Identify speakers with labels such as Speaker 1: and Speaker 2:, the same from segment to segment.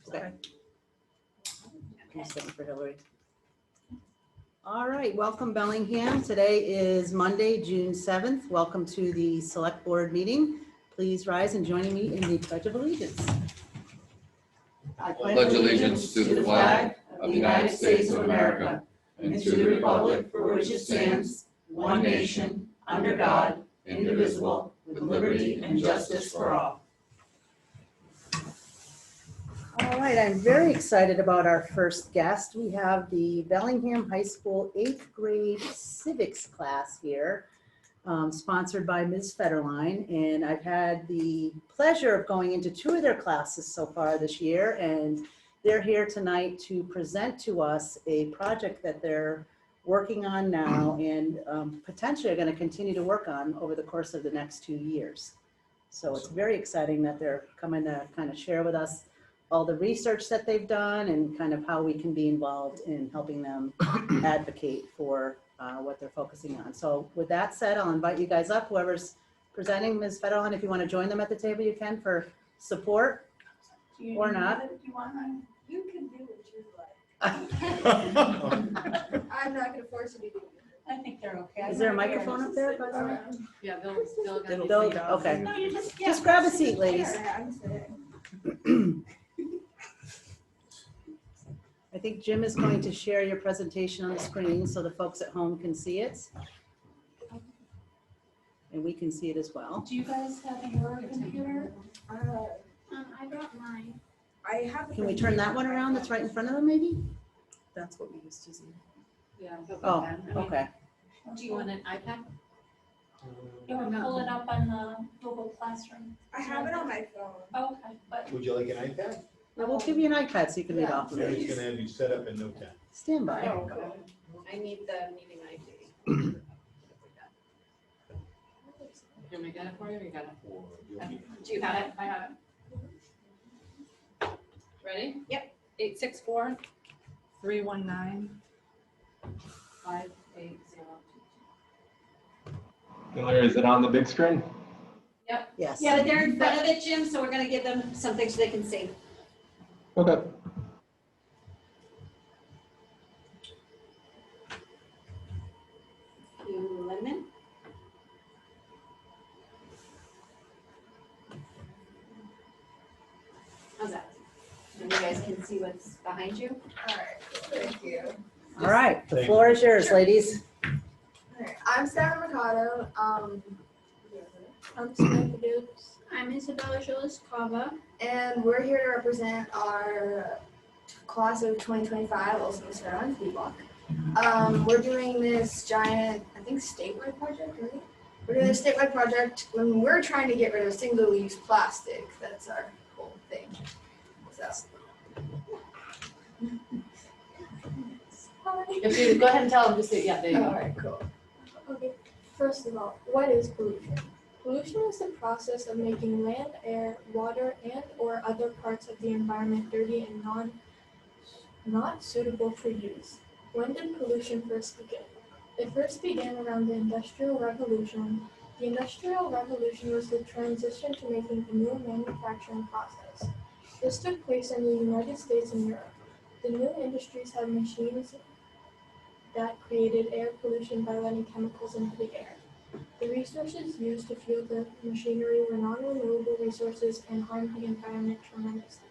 Speaker 1: Okay. I'm sitting for Hillary. All right, welcome Bellingham. Today is Monday, June 7th. Welcome to the Select Board meeting. Please rise and join me in the Pledge of Allegiance.
Speaker 2: I pledge allegiance to the flag of the United States of America and to the republic for which it stands, one nation, under God, indivisible, with liberty and justice for all.
Speaker 1: All right, I'm very excited about our first guest. We have the Bellingham High School 8th grade civics class here, sponsored by Ms. Federline. And I've had the pleasure of going into 2 of their classes so far this year. And they're here tonight to present to us a project that they're working on now and potentially are going to continue to work on over the course of the next 2 years. So it's very exciting that they're coming to kind of share with us all the research that they've done and kind of how we can be involved in helping them advocate for what they're focusing on. So with that said, I'll invite you guys up. Whoever's presenting, Ms. Federline, if you want to join them at the table, you can for support or not.
Speaker 3: You can do what you like. I'm not going to force you to do it.
Speaker 4: I think they're okay.
Speaker 1: Is there a microphone up there, by the way?
Speaker 4: Yeah, they'll
Speaker 1: Okay.
Speaker 4: No, you
Speaker 1: Just grab a seat, ladies.
Speaker 3: I'm sitting.
Speaker 1: I think Jim is going to share your presentation on the screen so the folks at home can see it. And we can see it as well.
Speaker 4: Do you guys have your computer?
Speaker 3: I got mine. I have.
Speaker 1: Can we turn that one around that's right in front of them, maybe?
Speaker 5: That's what we used to see.
Speaker 4: Yeah.
Speaker 1: Oh, okay.
Speaker 4: Do you want an iPad? You want to pull it up on the Google Classroom?
Speaker 3: I have it on my phone.
Speaker 4: Oh, okay, but
Speaker 6: Would you like an iPad?
Speaker 1: Well, we'll give you an iPad so you can read off of
Speaker 6: Mary's
Speaker 1: it.
Speaker 6: gonna have you set up in no time.
Speaker 1: Stand by.
Speaker 5: I need the meeting ID.
Speaker 4: you want me to get it for you or you got it?
Speaker 6: Or you'll be-
Speaker 4: Do you have it? I have it. Ready? Yep. 864-319-5802.
Speaker 7: Hillary, is it on the big screen?
Speaker 1: Yes.
Speaker 8: Yeah, but they're in front of it, Jim, so we're gonna give them something so they can see.
Speaker 7: Okay.
Speaker 8: Lemon. How's that? And you guys can see what's behind you.
Speaker 3: All right. Thank you.
Speaker 1: All right, the
Speaker 6: Thank
Speaker 1: floor is yours, ladies.
Speaker 3: All right. I'm Sarah Mercado.
Speaker 9: I'm Samantha Dukes. I'm Isabella Julius-Cava.
Speaker 3: And we're here to represent our class of 2025, also Ms. Federline's B block. We're doing this giant, I think, statewide project, right? We're doing this statewide project when we're trying to get rid of single-use plastic. That's our whole thing. So.
Speaker 4: If you go ahead and tell them, just say, yeah, there you
Speaker 3: All
Speaker 4: go.
Speaker 3: right, cool.
Speaker 9: Okay, first of all, what is pollution? Pollution is the process of making land, air, water, and or other parts of the environment dirty and not suitable for use. When did pollution first begin? It first began around the Industrial Revolution. The Industrial Revolution was the transition to making a new manufacturing process. This took place in the United States and Europe. The new industries had machines that created air pollution by letting chemicals into the air. The resources used to fuel the machinery were non-renewable resources and harmed the environment tremendously.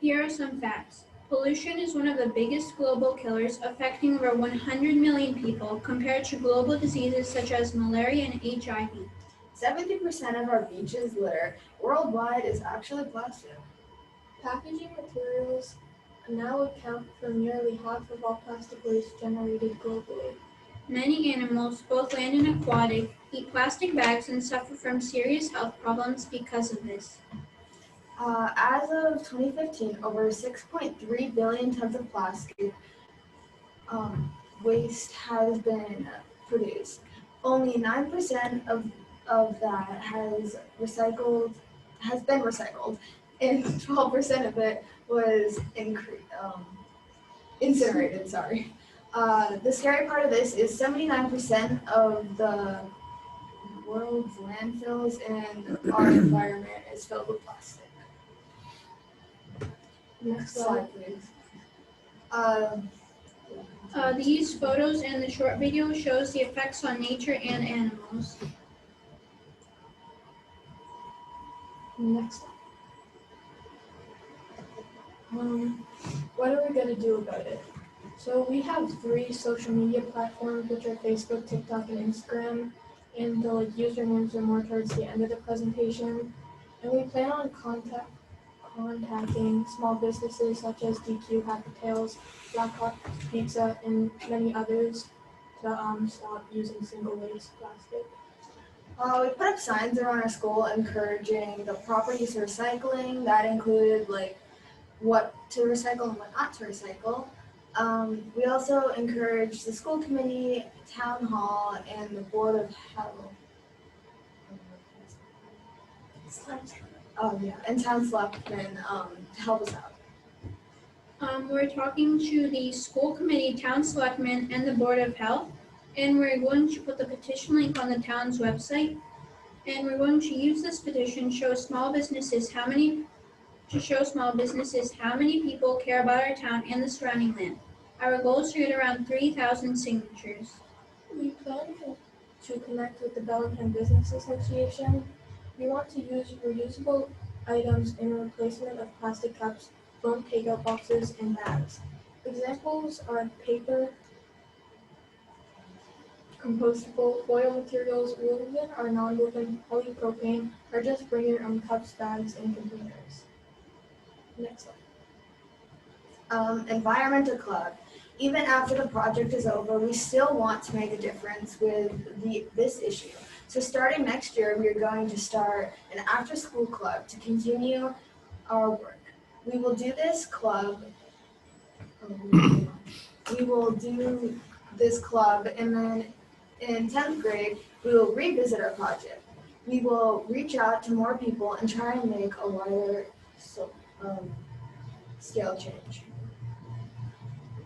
Speaker 9: Here are some facts. Pollution is one of the biggest global killers, affecting over 100 million people compared to global diseases such as malaria and HIV.
Speaker 3: 70% of our beaches litter worldwide is actually plastic.
Speaker 9: Packaging materials now account for nearly half of all plastic waste generated globally. Many animals, both land and aquatic, eat plastic bags and suffer from serious health problems because of this.
Speaker 3: As of 2015, over 6.3 billion tons of plastic waste has been produced. Only 9% of that has been recycled, and 12% of it was incinerated. The scary part of this is 79% of the world's landfills and our environment is filled with plastic.
Speaker 9: Next
Speaker 3: Slide,
Speaker 9: slide.
Speaker 3: please.
Speaker 10: These photos and the short video shows the effects on nature and animals.
Speaker 9: Next slide. What are we gonna do about it? So we have 3 social media platforms, which are Facebook, TikTok, and Instagram, and the usernames are more towards the end of the presentation. And we plan on contacting small businesses such as DQ, Happy Tails, Black Hawk Pizza, and many others to stop using single-use plastic.
Speaker 3: We put up signs around our school encouraging the proper use of recycling. That included like what to recycle and what not to recycle. We also encourage the school committee, town hall, and the board of health. And town selectmen to help us out.
Speaker 10: We're talking to the school committee, town selectmen, and the board of health. And we're going to put the petition link on the town's website. And we're going to use this petition to show small businesses how many people care about our town and the surrounding land. Our goal is to get around 3,000 signatures.
Speaker 9: We plan to connect with the Bellingham Business Association. We want to use reusable items in replacement of plastic cups, foam takeout boxes, and bags. Examples are paper, compostable, foil materials, woven or non-woven, polypropane, or just bring your own cups, bags, and containers. Next slide.
Speaker 3: Environmental club. Even after the project is over, we still want to make a difference with this issue. So starting next year, we are going to start an after-school club to continue our work. We will do this club. And then in 10th grade, we will revisit our project. We will reach out to more people and try and make a wider scale change.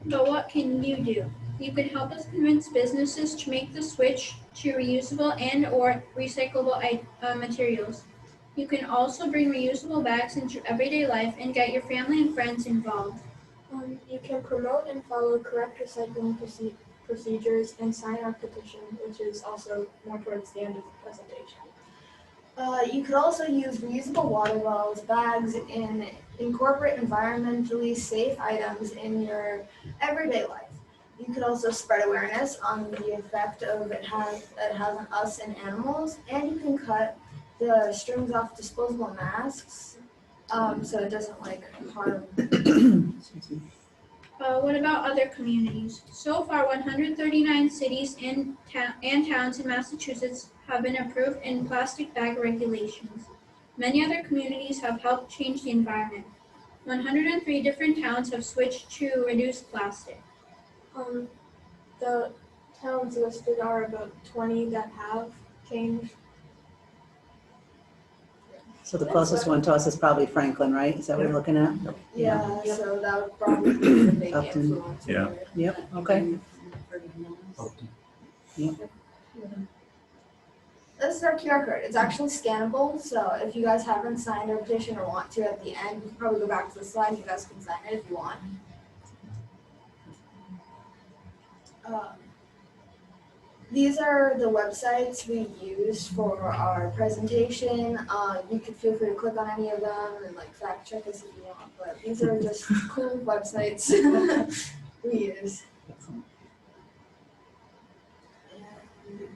Speaker 10: But what can you do? You can help us convince businesses to make the switch to reusable and or recyclable materials. You can also bring reusable bags into everyday life and get your family and friends involved.
Speaker 9: You can promote and follow correct recycling procedures and sign our petition, which is also more towards the end of the presentation.
Speaker 3: You could also use reusable water bottles, bags, and incorporate environmentally safe items in your everyday life. You could also spread awareness on the effect of it has on us and animals, and you can cut the strings off disposable masks so it doesn't harm.
Speaker 10: What about other communities? So far, 139 cities and towns in Massachusetts have been approved in plastic bag regulations. Many other communities have helped change the environment. 103 different towns have switched to reduce plastic.
Speaker 9: The towns listed are about 20 that have changed.
Speaker 1: So the closest one to us is probably Franklin, right? Is that what we're looking at?
Speaker 3: Yeah, so that would probably be the big
Speaker 1: Upton.
Speaker 3: influence.
Speaker 6: Yeah.
Speaker 1: Yep, okay.
Speaker 3: This is our QR code. It's actually scannable, so if you guys haven't signed our petition or want to at the end, you can probably go back to the slide and you guys can sign it if you want. These are the websites we used for our presentation. You could feel free to click on any of them and fact check us if you want, but these are just cool websites we use.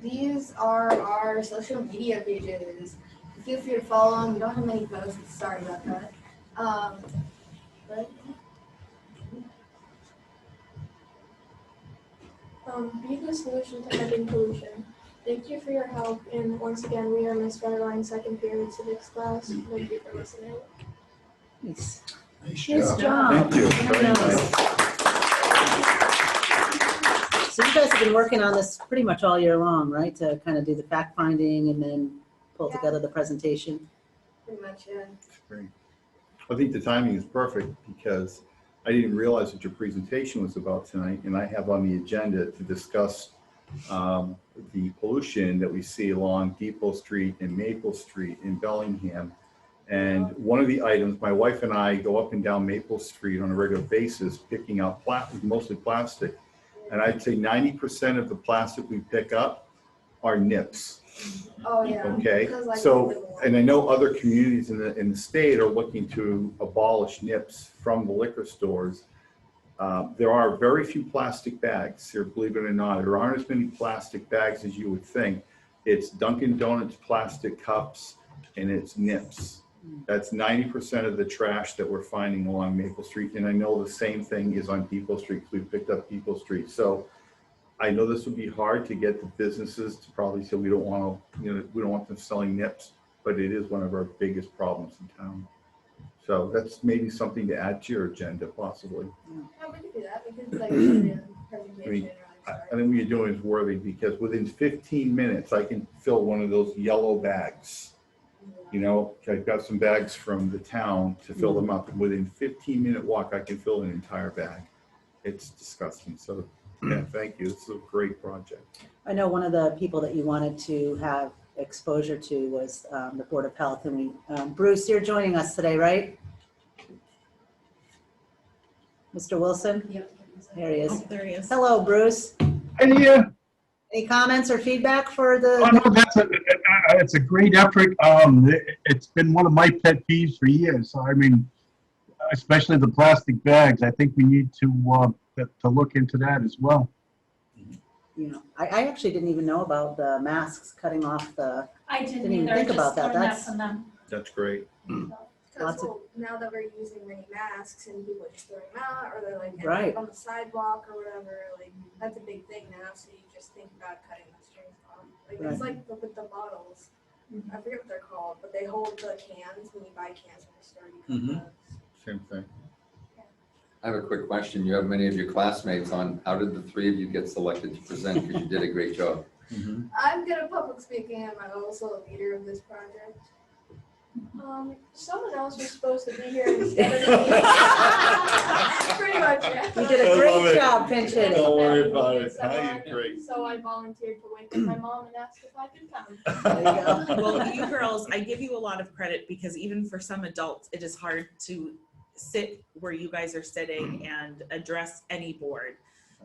Speaker 3: These are our social media pages. Feel free to follow them. We don't have many posts. Sorry about that.
Speaker 9: Be the solution to ending pollution. Thank you for your help, and once again, we are Ms. Federline's second period civics class. Thank you for listening.
Speaker 1: Nice.
Speaker 6: Nice
Speaker 1: Nice
Speaker 6: job.
Speaker 1: job.
Speaker 6: Thank you.
Speaker 1: Very
Speaker 6: Very
Speaker 1: nice.
Speaker 6: nice.
Speaker 1: So you guys have been working on this pretty much all year long, right? To kind of do the fact finding and then pull
Speaker 3: Yeah.
Speaker 1: together the presentation.
Speaker 3: Pretty much, yeah.
Speaker 6: Great. I think the timing is perfect because I didn't realize what your presentation was about tonight, and I have on the agenda to discuss the pollution that we see along Depot Street and Maple Street in Bellingham. And one of the items, my wife and I go up and down Maple Street on a regular basis, picking up mostly plastic. And I'd say 90% of the plastic we pick up are nips.
Speaker 3: Oh, yeah.
Speaker 6: Okay,
Speaker 3: Because, like,
Speaker 6: so, and I know other communities in the state are looking to abolish nips from the liquor stores. There are very few plastic bags here, believe it or not. There aren't as many plastic bags as you would think. It's Dunkin' Donuts plastic cups and it's nips. That's 90% of the trash that we're finding along Maple Street. And I know the same thing is on Depot Street, because we picked up Depot Street. So I know this would be hard to get the businesses to probably say we don't want to, we don't want them selling nips, but it is one of our biggest problems in town. So that's maybe something to add to your agenda, possibly.
Speaker 3: Yeah, we could do that. We could, like, put it in presentation or
Speaker 6: I think what you're doing is worthy, because within 15 minutes, I can fill one of those yellow bags. I've got some bags from the town to fill them up. And within 15-minute walk, I can fill an entire bag. It's disgusting. So, yeah, thank you. This is a great project.
Speaker 1: I know one of the people that you wanted to have exposure to was the Board of Health. And Bruce, you're joining us today, right? Mr. Wilson?
Speaker 5: Yep.
Speaker 1: There he is.
Speaker 5: Oh, there he is.
Speaker 1: Hello, Bruce.
Speaker 11: Hey,
Speaker 1: Any comments or feedback for the?
Speaker 11: oh no, it's a great effort. It's been one of my pet peeves for years. I mean, especially the plastic bags. I think we need to look into that as well.
Speaker 1: I actually didn't even know about the masks cutting off the.
Speaker 4: I didn't
Speaker 1: Didn't even
Speaker 4: either, I
Speaker 1: think about
Speaker 4: just
Speaker 1: that.
Speaker 4: learned that
Speaker 1: That's-
Speaker 4: from them.
Speaker 6: That's great.
Speaker 1: Lots of-
Speaker 3: Well, now that we're using many masks and people are just throwing them out, or they're like ending
Speaker 1: Right.
Speaker 3: up on the sidewalk or whatever, like that's a big thing now. So you just think about cutting the strings off. Like it's like with the bottles. I forget what they're called, but they hold the cans when you buy cans from the store. You cut those.
Speaker 6: Same thing.
Speaker 2: I have a quick question. You have many of your classmates on. How did the three of you get selected to present? Because you did a great job.
Speaker 3: I'm good at public speaking, and I'm also a leader of this project.
Speaker 9: Someone else was supposed to be here instead of me.
Speaker 3: Pretty much, yeah.
Speaker 1: You did a great job pinch hitting.
Speaker 6: Don't worry about it.
Speaker 9: So,
Speaker 6: How you great.
Speaker 9: So I volunteered to wake up my mom and ask if I could come.
Speaker 1: There you go.
Speaker 5: Well, you girls, I give you a lot of credit because even for some adults, it is hard to sit where you guys are sitting and address any board.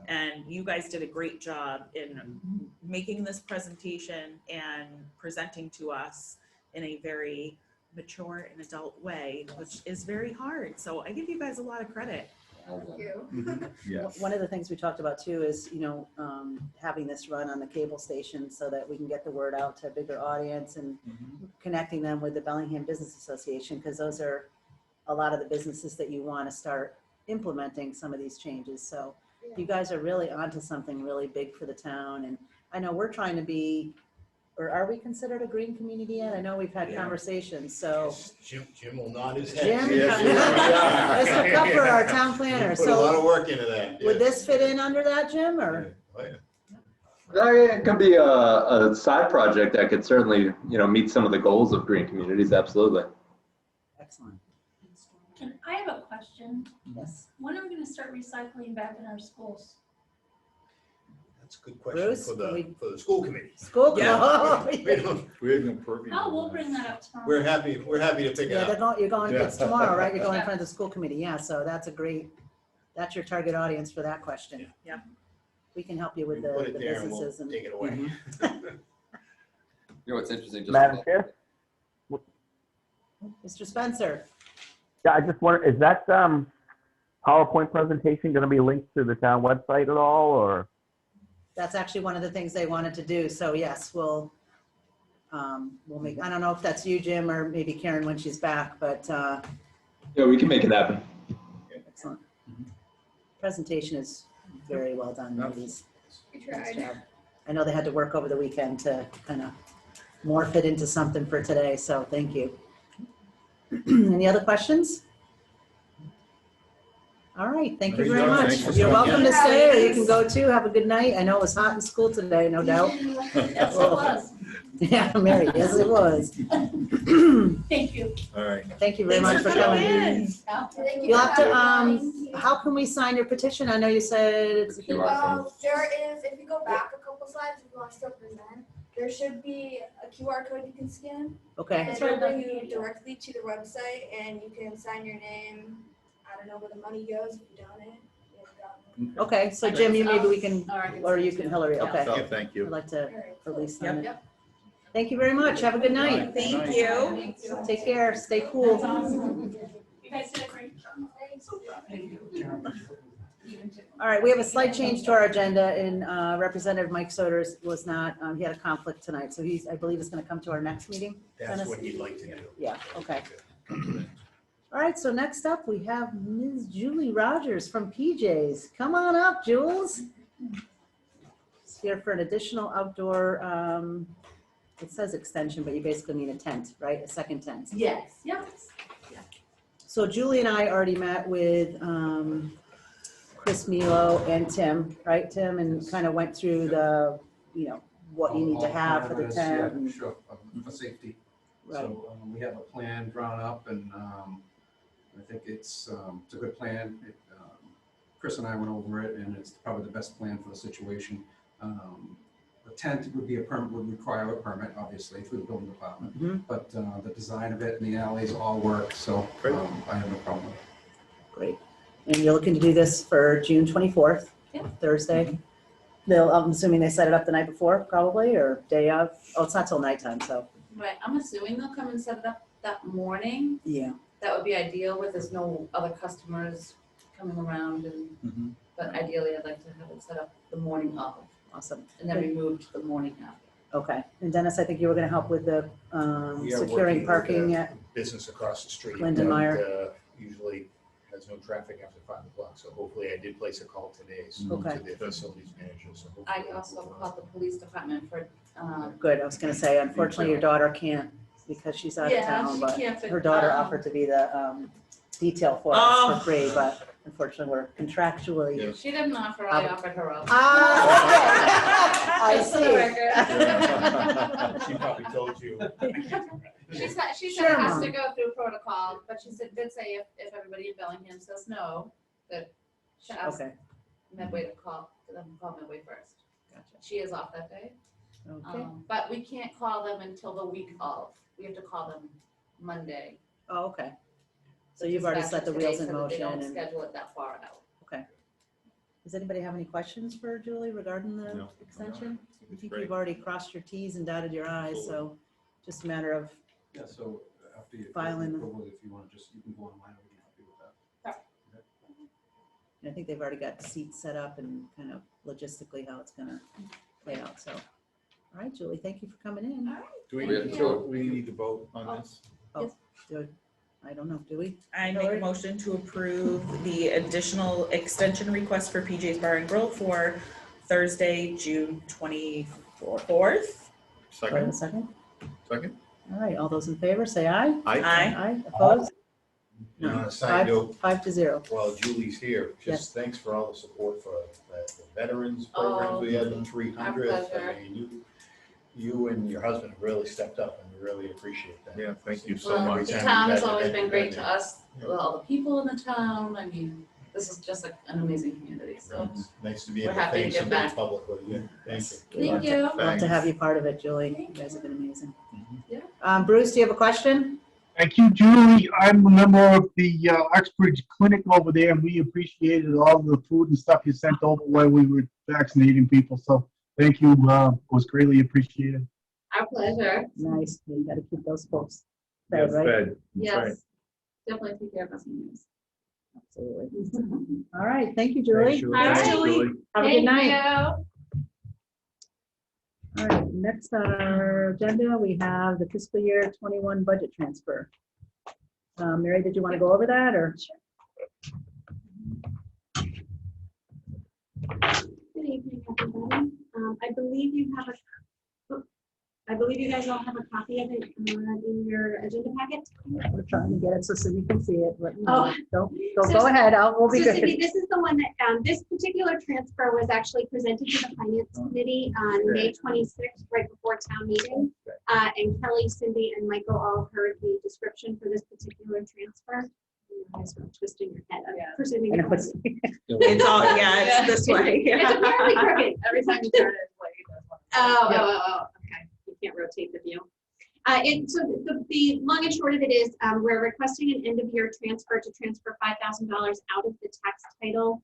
Speaker 5: And you guys did a great job in making this presentation and presenting to us in a very mature and adult way, which is very hard. So I give you guys a lot of credit.
Speaker 3: Thank you.
Speaker 6: Yes.
Speaker 1: One of the things we talked about too is, having this run on the cable station so that we can get the word out to a bigger audience and connecting them with the Bellingham Business Association, because those are a lot of the businesses that you want to start implementing some of these changes. So you guys are really onto something really big for the town. And I know we're trying to be, or are we considered a green community yet? I know we've had conversations, so.
Speaker 12: Jim will nod his head.
Speaker 1: Jim?
Speaker 6: Yes,
Speaker 1: Mr. Cupfer, our town planner.
Speaker 12: Put a lot
Speaker 1: So
Speaker 12: of work into that.
Speaker 1: would this fit in under that, Jim, or?
Speaker 12: Oh, yeah.
Speaker 7: It could be a side project that could certainly, meet some of the goals of green communities. Absolutely.
Speaker 1: Excellent.
Speaker 4: And I have a question.
Speaker 1: Yes.
Speaker 4: When are we gonna start recycling back in our schools?
Speaker 12: That's a good question
Speaker 1: Bruce,
Speaker 12: for
Speaker 1: can we-
Speaker 12: the school committee.
Speaker 1: School.
Speaker 5: Yeah.
Speaker 12: We don't-
Speaker 6: We're going to perfect.
Speaker 4: Oh, we'll bring that up tomorrow.
Speaker 12: We're happy to pick it
Speaker 1: Yeah,
Speaker 12: up.
Speaker 1: you're going, it's
Speaker 6: Yeah.
Speaker 1: tomorrow, right? You're going in
Speaker 4: Yeah.
Speaker 1: front of the school committee. Yeah, so that's that's your target audience for that question.
Speaker 5: Yeah.
Speaker 1: We can help you with
Speaker 12: We put
Speaker 1: the
Speaker 12: it there and we'll
Speaker 1: businesses and.
Speaker 12: take it away.
Speaker 1: Mhm.
Speaker 2: You know what's interesting? Just
Speaker 13: Madam Chair?
Speaker 1: Mr. Spencer,
Speaker 13: Yeah, I just wonder, is that PowerPoint presentation going to be linked to the town website at all, or?
Speaker 1: that's actually one of the things they wanted to do. So yes, we'll make, I don't know if that's you, Jim, or maybe Karen when she's back, but
Speaker 7: Yeah, we can make it happen.
Speaker 1: excellent. Presentation is very well done. Ladies.
Speaker 3: We
Speaker 1: Nice
Speaker 3: tried.
Speaker 1: job. I know they had to work over the weekend to kind of morph it into something for today, so thank you. Any other questions? All right, thank you
Speaker 6: There you
Speaker 1: very
Speaker 6: go.
Speaker 1: much.
Speaker 6: Thanks for
Speaker 1: You're
Speaker 6: coming.
Speaker 1: welcome to stay, or you can go too. Have a good night. I know it was hot in school today, no doubt.
Speaker 4: Yes, it was.
Speaker 1: Yeah, Mary, yes, it was.
Speaker 4: Thank you.
Speaker 12: All right.
Speaker 1: Thank you very
Speaker 5: Thanks
Speaker 1: much
Speaker 5: for
Speaker 1: for
Speaker 5: coming
Speaker 1: coming.
Speaker 5: in.
Speaker 3: Thank you
Speaker 1: You'll
Speaker 3: for
Speaker 1: have to,
Speaker 3: having me.
Speaker 1: how can we sign your petition? I know you said it's.
Speaker 3: There is, if you go back a couple slides, if you want to still present, there should be a QR code you can scan.
Speaker 1: Okay,
Speaker 3: And it'll bring you directly to the website and you can sign your name. I don't know where the money goes if you donate.
Speaker 1: okay, so Jim, you maybe we can, or you
Speaker 4: send
Speaker 1: can
Speaker 4: it
Speaker 1: Hillary,
Speaker 4: too.
Speaker 1: okay.
Speaker 6: Yeah, thank
Speaker 1: I'd
Speaker 6: you.
Speaker 1: like to release sign it.
Speaker 4: Yep.
Speaker 1: Thank you very much. Have a good night.
Speaker 5: Thank you.
Speaker 1: Take care. Stay cool.
Speaker 4: That's awesome. You guys did a great job.
Speaker 1: All right, we have a slight change to our agenda, and Representative Mike Soders was not, he had a conflict tonight, so he's, I believe, is going to come to our next meeting.
Speaker 12: That's
Speaker 1: Dennis?
Speaker 12: what he'd like to do.
Speaker 1: Yeah, okay. All right, so next up, we have Ms. Julie Rogers from PJ's. Come on up, Jules. She's here for an additional outdoor, it says extension, but you basically mean a tent, right? A second tent.
Speaker 4: Yes, yep.
Speaker 1: So Julie and I already met with Chris Milo and Tim, right, Tim? And kind of went through the, you know, what you need to have for the tent. and-
Speaker 14: Sure, for safety.
Speaker 1: Right,
Speaker 14: So we have a plan drawn up, and I think it's a good plan. Chris and I went over it, and it's probably the best plan for the situation. The tent would require a permit, obviously, through the building department.
Speaker 1: Mhm.
Speaker 14: But the design of it and the alleys all work, so I have no problem with it.
Speaker 1: great. And you're looking to do this for June 24th,
Speaker 4: Yeah.
Speaker 1: Thursday? I'm assuming they set it up the night before, probably, or day of? Oh, it's not till nighttime, so,
Speaker 8: Right, I'm assuming they'll come and set it up that morning.
Speaker 1: yeah.
Speaker 8: That would be ideal with there's no other customers coming around and, but ideally I'd like to have it set up the morning of
Speaker 1: Awesome.
Speaker 8: and then removed the morning after.
Speaker 1: Okay. And Dennis, I think you were going to help with the
Speaker 12: We are working
Speaker 1: securing
Speaker 12: with
Speaker 1: parking
Speaker 12: the
Speaker 1: at,
Speaker 12: Business across the street.
Speaker 1: Linden Meyer.
Speaker 12: that, Usually has no traffic after 5 o'clock, so hopefully I did place a call today
Speaker 1: Okay.
Speaker 12: to the facilities manager, so. hopefully
Speaker 8: I
Speaker 12: we'll
Speaker 8: also
Speaker 12: go on.
Speaker 8: called the police department for,
Speaker 1: good, I was going to say, unfortunately, your daughter can't because she's out of
Speaker 8: yeah,
Speaker 1: town,
Speaker 8: she
Speaker 1: but
Speaker 8: can't fit.
Speaker 1: her daughter offered to be the detail for us
Speaker 5: Oh.
Speaker 1: for free, but unfortunately, we're contractually.
Speaker 12: Yeah.
Speaker 8: She didn't offer, I offered her up.
Speaker 1: Ah, okay. I
Speaker 8: Just for the record.
Speaker 12: She probably told you.
Speaker 8: She said
Speaker 1: Sure,
Speaker 8: it has
Speaker 1: Mom.
Speaker 8: to go through protocol, but she did say if everybody in Bellingham says no, that she asked
Speaker 1: Okay,
Speaker 8: Medway to them to call Medway first.
Speaker 1: gotcha.
Speaker 8: She is off that day.
Speaker 1: Okay.
Speaker 8: But we can't call them until the week of. We have to call them Monday.
Speaker 1: Oh, okay. So
Speaker 8: which
Speaker 1: you've
Speaker 8: is
Speaker 1: already set the
Speaker 8: statutory,
Speaker 1: wheels in
Speaker 8: so that they
Speaker 1: motion
Speaker 8: don't
Speaker 1: and,
Speaker 8: schedule it that far out.
Speaker 1: okay. Does anybody have any questions for Julie regarding the
Speaker 6: No.
Speaker 1: extension? I
Speaker 6: It's
Speaker 1: think
Speaker 6: great.
Speaker 1: you've already crossed your Ts and dotted your Is, so just a matter of,
Speaker 14: Yeah, so after you
Speaker 1: Filing.
Speaker 14: approve it, if you want to just, you can go online, we'll be happy with that.
Speaker 1: I think they've already got seats set up and kind of logistically how it's gonna play out, so. All right, Julie, thank you for coming in.
Speaker 6: Do we,
Speaker 8: Thank
Speaker 6: do we need to vote on this?
Speaker 1: Good. I don't know, do we?
Speaker 5: I make a
Speaker 1: Hillary?
Speaker 5: motion to approve the additional extension request for PJ's Bar and Grill for Thursday, June 24th.
Speaker 1: Do I have
Speaker 6: Second,
Speaker 1: a second?
Speaker 6: second?
Speaker 1: All right, all those in favor, say aye.
Speaker 6: Aye.
Speaker 1: Aye, opposed?
Speaker 12: And on a side
Speaker 1: Five,
Speaker 12: note,
Speaker 1: 5-0.
Speaker 12: while Julie's here,
Speaker 1: Yes.
Speaker 12: just thanks for all the support for the veterans programs we had, the 300th.
Speaker 8: pleasure.
Speaker 12: I mean, you and your husband have really stepped up and we really appreciate that.
Speaker 6: Yeah, thank you so
Speaker 8: Well,
Speaker 6: much.
Speaker 8: the
Speaker 12: Every time
Speaker 8: town
Speaker 12: you
Speaker 8: has
Speaker 12: guys
Speaker 8: always
Speaker 12: have
Speaker 8: been great to
Speaker 12: there.
Speaker 8: us, with all the people in the town. I mean, this is just an amazing community, so.
Speaker 12: It's nice to be
Speaker 8: We're
Speaker 12: able to
Speaker 8: happy to
Speaker 12: thank
Speaker 8: give
Speaker 12: somebody
Speaker 8: back.
Speaker 12: publicly. Yeah, thank you.
Speaker 8: Thank you.
Speaker 1: Love to have you part of it, Julie. You guys have been amazing.
Speaker 8: Yeah.
Speaker 1: Bruce, do you have a question?
Speaker 11: Thank you, Julie. I'm a member of the Uxbridge Clinic over there, and we appreciated all the food and stuff you sent over while we were vaccinating people. So thank you. It was greatly appreciated.
Speaker 8: Our pleasure.
Speaker 1: Nice. You gotta keep those folks
Speaker 6: Yeah,
Speaker 1: fed, right?
Speaker 6: fed. That's right.
Speaker 8: Yes. Definitely take care of us. Anyways.
Speaker 1: Absolutely. All right, thank you, Julie.
Speaker 6: Thanks, Julie.
Speaker 8: All
Speaker 6: Thanks,
Speaker 8: right.
Speaker 6: Julie.
Speaker 1: Have a good night.
Speaker 8: Thank you.
Speaker 1: All right, next on our agenda, we have the fiscal year 21 budget transfer. Mary, did you want to go over that or?
Speaker 15: Good evening, everybody. I believe you have I believe you guys all have a copy of it in your agenda packet.
Speaker 1: We're trying to get it so Cindy can see it, but
Speaker 15: Oh.
Speaker 1: go ahead, we'll be
Speaker 15: So Cindy,
Speaker 1: good.
Speaker 15: this is the one that, this particular transfer was actually presented to the Finance Committee on May 26th, right before town meeting. And Kelly, Cindy, and Michael all heard the description for this particular transfer. You guys are twisting your head. I'm presuming
Speaker 1: And
Speaker 15: it
Speaker 1: it
Speaker 15: was.
Speaker 5: It's all, it's this way.
Speaker 15: It's apparently crooked.
Speaker 8: Every time you turn it, it's like,
Speaker 15: Okay. You can't rotate the view. And so the long and short of it is we're requesting an end of year transfer to transfer $5,000 out of the tax title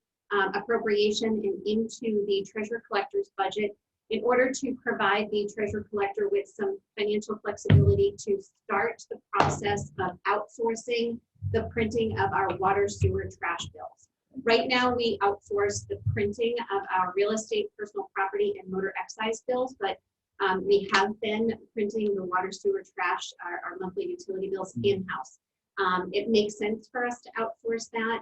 Speaker 15: appropriation and into the treasurer collector's budget in order to provide the treasurer collector with some financial flexibility to start the process of outsourcing the printing of our water, sewer, trash bills. Right now, we outsource the printing of our real estate, personal property, and motor excise bills, but we have been printing the water, sewer, trash, our monthly utility bills in-house. It makes sense for us to outsource that.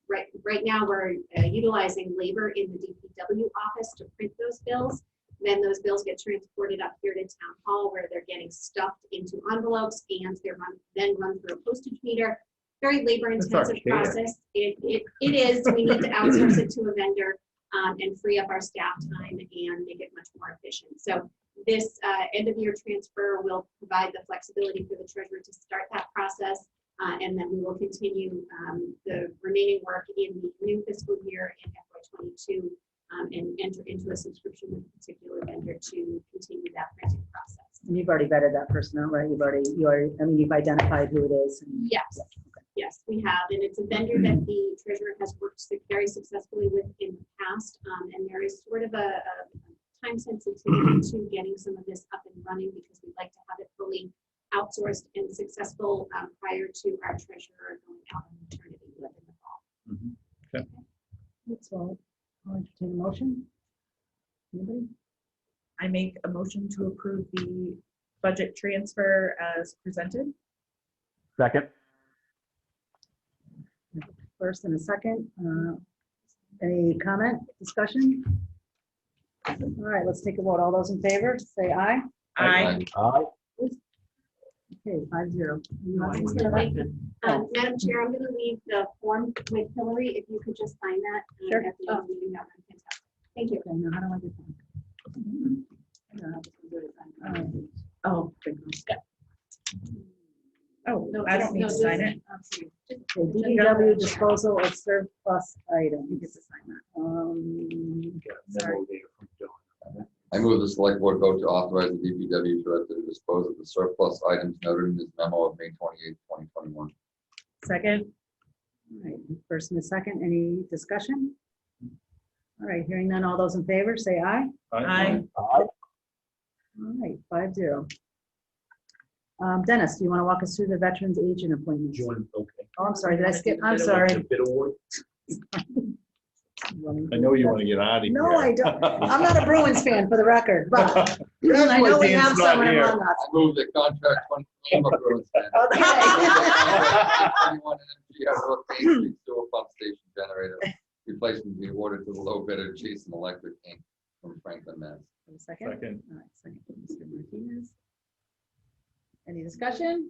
Speaker 15: Right now, we're utilizing labor in the DPW office to print those bills. Then those bills get transported up here to town hall where they're getting stuffed into envelopes and they're then run through a postage meter. Very labor intensive process. It is. We need to outsource it to a vendor and free up our staff time and make it much more efficient. So this end of year transfer will provide the flexibility for the treasurer to start that process. And then we will continue the remaining work in the new fiscal year in FY22 and enter into a subscription with a particular vendor to continue that printing process.
Speaker 1: And you've already vetted that person out, right? You've identified who it is.
Speaker 15: Yes. Yes, we have, and it's a vendor that the treasurer has worked very successfully with in the past, and there is sort of a time sensitivity to getting some of this up and running because we'd like to have it fully outsourced and successful prior to our treasurer going out on maternity leave in the fall.
Speaker 6: Okay.
Speaker 1: So I'll entertain a motion. Anybody?
Speaker 5: I make a motion to approve the budget transfer as presented.
Speaker 13: Second.
Speaker 1: First and a second. Any comment, discussion? All right, let's take a vote. All those in favor, say aye.
Speaker 5: Aye.
Speaker 13: Aye.
Speaker 1: Okay, 5-0.
Speaker 15: Madam Chair, I'm going to leave the form with Hillary. If you could just sign that
Speaker 1: Sure.
Speaker 15: at the end of the meeting, that would be fantastic. Thank you.
Speaker 1: Okay, now how do I get that?
Speaker 5: Oh. Oh,
Speaker 15: No,
Speaker 5: I don't need to sign it.
Speaker 1: Okay, DPW disposal of surplus items.
Speaker 15: You get to sign that.
Speaker 1: Sorry.
Speaker 2: I move the select board vote to authorize the DPW director to dispose of the surplus items noted in his memo of May 28, 2021.
Speaker 5: Second.
Speaker 1: All right, first and a second, any discussion? All right, hearing none, all those in favor, say aye.
Speaker 5: Aye.
Speaker 1: All right, 5-0. Dennis, do you want to walk us through the veterans agent appointments?
Speaker 12: Okay.
Speaker 1: Oh, I'm sorry, did I skip? I'm sorry.
Speaker 12: Bid award.
Speaker 6: I know you want to get out of here.
Speaker 1: No, I don't. I'm not a Bruins fan, for the record, but I know we have someone among us.
Speaker 2: I move the contract 20. I'm a Bruins fan.
Speaker 1: Okay.
Speaker 2: 21 North Main Street sewer pump station generator replacement to be awarded to the low bidder Jason Electric Inc. from Franklin, Mass.
Speaker 1: Second.
Speaker 6: Second.
Speaker 1: All right, second from Mr. Martinez. Any discussion?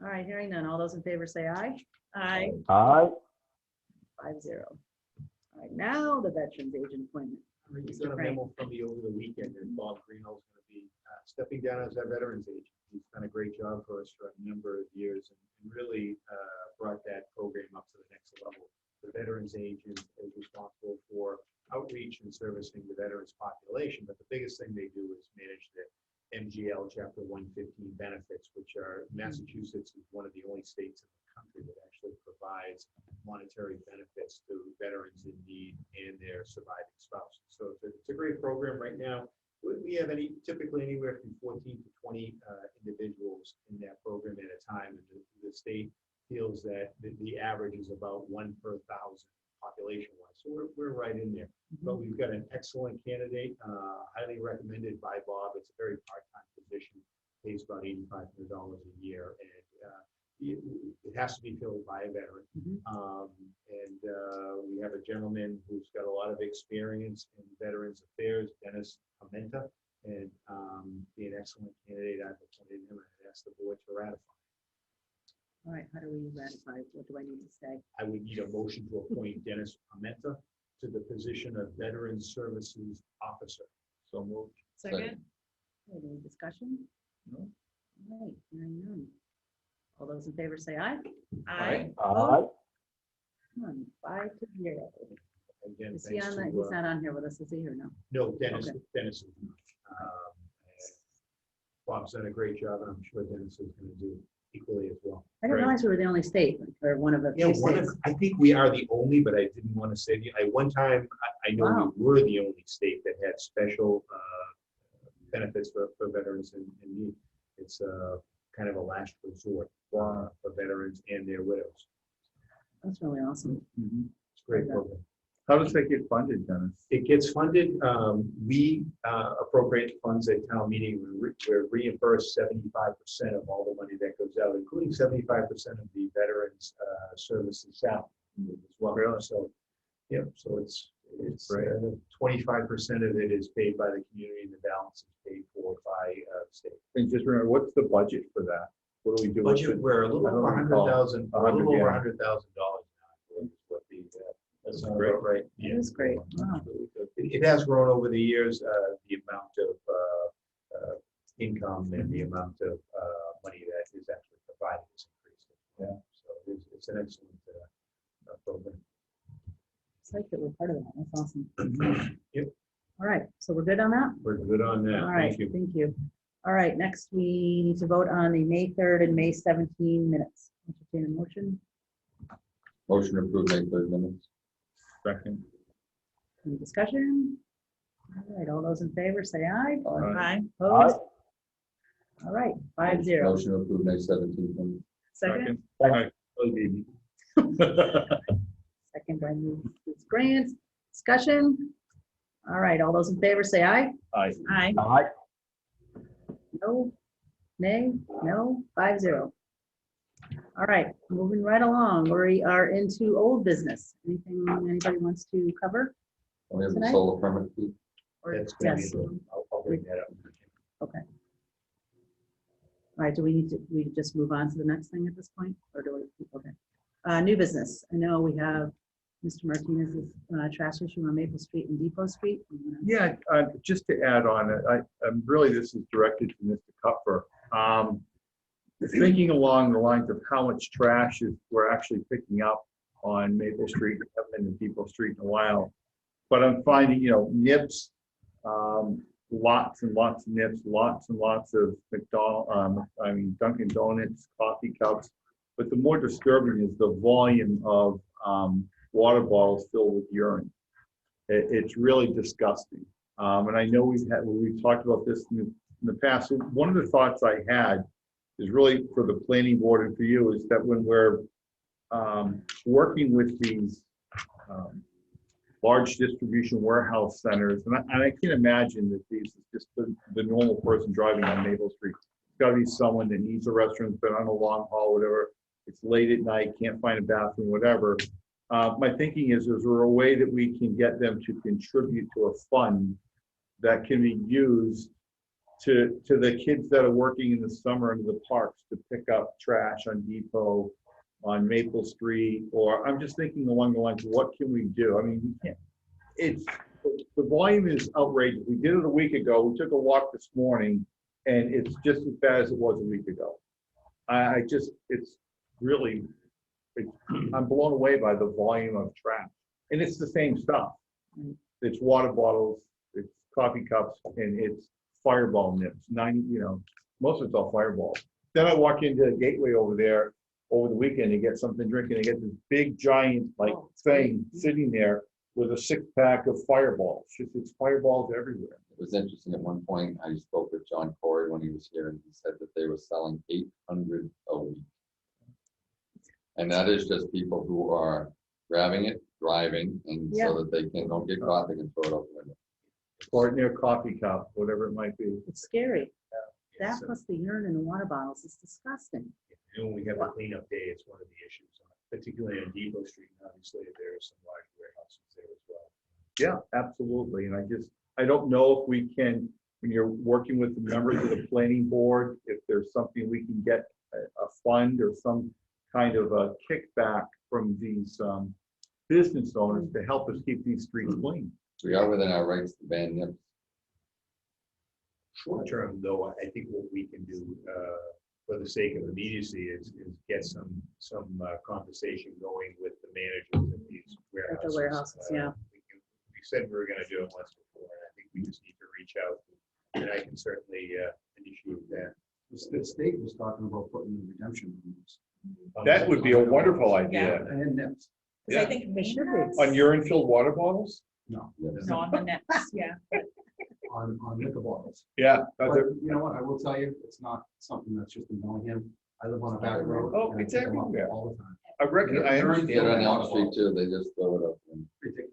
Speaker 1: All right, hearing none. All those in favor say aye.
Speaker 5: Aye.
Speaker 13: Aye.
Speaker 1: 5-0. All right, now the veterans agent appointment.
Speaker 12: We got a memo from me over the weekend that Bob Greeno's going to be stepping down as our veterans agent. He's done a great job for us for a number of years and really brought that program up to the next level. The veterans agent is responsible for outreach and servicing the veterans population, but the biggest thing they do is manage the MGL Chapter 115 benefits, which are Massachusetts is one of the only states in the country that actually provides monetary benefits to veterans in need and their surviving spouses. So it's a great program right now. We have typically anywhere from 14 to 20 individuals in that program at a time, and the state feels that the average is about 1 per 1,000 population-wise. So we're right in there. But we've got an excellent candidate, highly recommended by Bob. It's a very part-time position, pays about $8,500 a year, and it has to be filled by a veteran. We have a gentleman who's got a lot of experience in Veterans Affairs, Dennis Pimenta, and be an excellent candidate. I've appointed him and asked the board to ratify.
Speaker 1: All right, how do we ratify? What do I need to say?
Speaker 12: I would need a motion to appoint Dennis Pimenta to the position of Veteran Services Officer.
Speaker 6: So moved.
Speaker 5: Second?
Speaker 1: Any discussion?
Speaker 6: No.
Speaker 1: All right, hearing none. All those in favor say aye.
Speaker 5: Aye.
Speaker 11: Aye.
Speaker 1: Come on, 5-0.
Speaker 12: Again,
Speaker 1: Is he
Speaker 12: thanks
Speaker 1: on the,
Speaker 12: to,
Speaker 1: he's not on here with us, is he, or no?
Speaker 12: no, Dennis,
Speaker 1: Okay.
Speaker 12: Dennis is not. Bob's done a great job, and I'm sure Dennis is going to do equally as well.
Speaker 1: I didn't
Speaker 6: Right.
Speaker 1: realize we were the only state, or one of the
Speaker 12: Yeah,
Speaker 1: few
Speaker 12: one of,
Speaker 1: states.
Speaker 12: I think we are the only, but I didn't want to say the, one time, I know
Speaker 1: Wow.
Speaker 12: we were the only state that had special benefits for veterans in need. It's kind of a last resort for veterans and their widows.
Speaker 1: That's really awesome.
Speaker 12: It's a great program.
Speaker 6: How does that get funded, Dennis?
Speaker 12: It gets funded, we appropriate funds at town meeting, we're reimbursed 75% of all the money that goes out, including 75% of the veterans services salary as well.
Speaker 6: Really?
Speaker 12: So, yeah, so it's
Speaker 6: Great.
Speaker 12: 25% of it is paid by the community and the balance is paid for by the state.
Speaker 6: And just remember, what's the budget for that? What do we do? with
Speaker 12: Budget,
Speaker 6: it?
Speaker 12: we're a little
Speaker 6: I don't
Speaker 12: over
Speaker 6: recall.
Speaker 12: 100,000, a little
Speaker 6: 100,
Speaker 12: over
Speaker 6: yeah.
Speaker 12: $100,000 now. Is what the, that's
Speaker 6: That's
Speaker 12: not
Speaker 6: great.
Speaker 12: about right.
Speaker 1: That is great. Wow.
Speaker 12: It has grown over the years, the amount of income and the amount of money that is actually provided is increasing.
Speaker 6: Yeah.
Speaker 12: So it's an excellent program.
Speaker 1: It's like that we're part of that. That's awesome.
Speaker 12: Yep.
Speaker 1: All right, so we're good on that?
Speaker 12: We're good on that.
Speaker 1: All right,
Speaker 12: Thank you.
Speaker 1: thank you. All right, next we need to vote on the May 3rd and May 17 minutes. Entertain a motion.
Speaker 2: Motion approved, May 3rd minutes.
Speaker 6: Second.
Speaker 1: Any discussion? All right, all those in favor say aye.
Speaker 5: Aye.
Speaker 1: Opposed? All right, 5-0.
Speaker 2: Motion approved, May 17th minutes.
Speaker 5: Second?
Speaker 6: All right. Oh, baby.
Speaker 1: Second by Ms. Grant. Discussion? All right, all those in favor say aye.
Speaker 6: Aye.
Speaker 5: Aye.
Speaker 11: Aye.
Speaker 1: No? Nay? No? 5-0. All right, moving right along. We are into old business. Anything anybody wants to cover?
Speaker 2: We have the
Speaker 1: Tonight?
Speaker 2: solar permit fee.
Speaker 1: Or
Speaker 12: That's going
Speaker 1: yes.
Speaker 12: to be, I'll bring that up.
Speaker 1: Okay. All right, do we need to, we just move on to the next thing at this point, or do we, okay. New business. I know we have Mr. Martinez's trash issue on Maple Street and Depot Street.
Speaker 6: Yeah, just to add on, I'm really, this is directed to Mr. Kupfer. Thinking along the lines of how much trash we're actually picking up on Maple Street, haven't been to Depot Street in a while. But I'm finding, nips, lots and lots of nips, lots and lots of Dunkin' Donuts, coffee cups. But the more disturbing is the volume of water bottles filled with urine. It's really disgusting. And I know we've talked about this in the past. So one of the thoughts I had is really for the planning board and for you is that when we're working with these large distribution warehouse centers, and I can imagine that these is just the normal person driving on Maple Street. It's got to be someone that needs a restroom, been on a long haul, whatever. It's late at night, can't find a bathroom, whatever. My thinking is there a way that we can get them to contribute to a fund that can be used to the kids that are working in the summer in the parks to pick up trash on Depot, on Maple Street, or I'm just thinking along the lines of what can we do? I mean, we can't, the volume is outrageous. We did it a week ago. We took a walk this morning and it's just as bad as it was a week ago. It's really, I'm blown away by the volume of trash. And it's the same stuff. It's water bottles, it's coffee cups, and it's Fireball nips. Most of it's all Fireball. Then I walk into the Gateway over there over the weekend to get something to drink, and I get this big giant thing sitting there with a 6-pack of Fireballs. It's Fireballs everywhere.
Speaker 2: It was interesting at one point, I spoke with John Corey when he was here, and he said that they were selling 800 a week. And that is just people who are grabbing it, driving, and so that they don't get caught, they can throw it out the window.
Speaker 6: Or near coffee cup, whatever it might be.
Speaker 1: It's scary. That plus the urine in the water bottles is disgusting.
Speaker 12: And when we have a cleanup day, it's one of the issues, particularly on Depot Street. Obviously, there are some large warehouses there as well.
Speaker 6: Yeah, absolutely. And I don't know if we can when you're working with the members of the planning board, if there's something we can get a fund or some kind of a kickback from these business owners to help us keep these streets clean.
Speaker 2: We are within our rights to ban nips.
Speaker 12: Short term, though, I think what we can do, for the sake of immediacy, is get some conversation going with the managers of these warehouses.
Speaker 1: At the warehouses, yeah.
Speaker 12: We said we were gonna do it once before, and I think we just need to reach out, and I can certainly initiate that.
Speaker 14: The state was talking about putting the redemption rooms.
Speaker 6: That would be a wonderful idea.
Speaker 14: And nips.
Speaker 5: Because I think
Speaker 1: It should
Speaker 5: maybe
Speaker 1: be.
Speaker 6: On urine-filled water bottles?
Speaker 14: No,
Speaker 5: no, on the nets, yeah.
Speaker 14: on liquor bottles.
Speaker 6: Yeah.
Speaker 14: But you know what, I will tell you, it's not something that's just in Bellingham. I live on a back road.
Speaker 6: Oh,
Speaker 14: and I
Speaker 6: it's
Speaker 14: pick 'em up
Speaker 6: everywhere.
Speaker 14: all the time.
Speaker 6: I reckon, I
Speaker 2: Get
Speaker 6: understand.
Speaker 2: on the Elm Street too, they just throw it up. and-
Speaker 14: Ridiculous.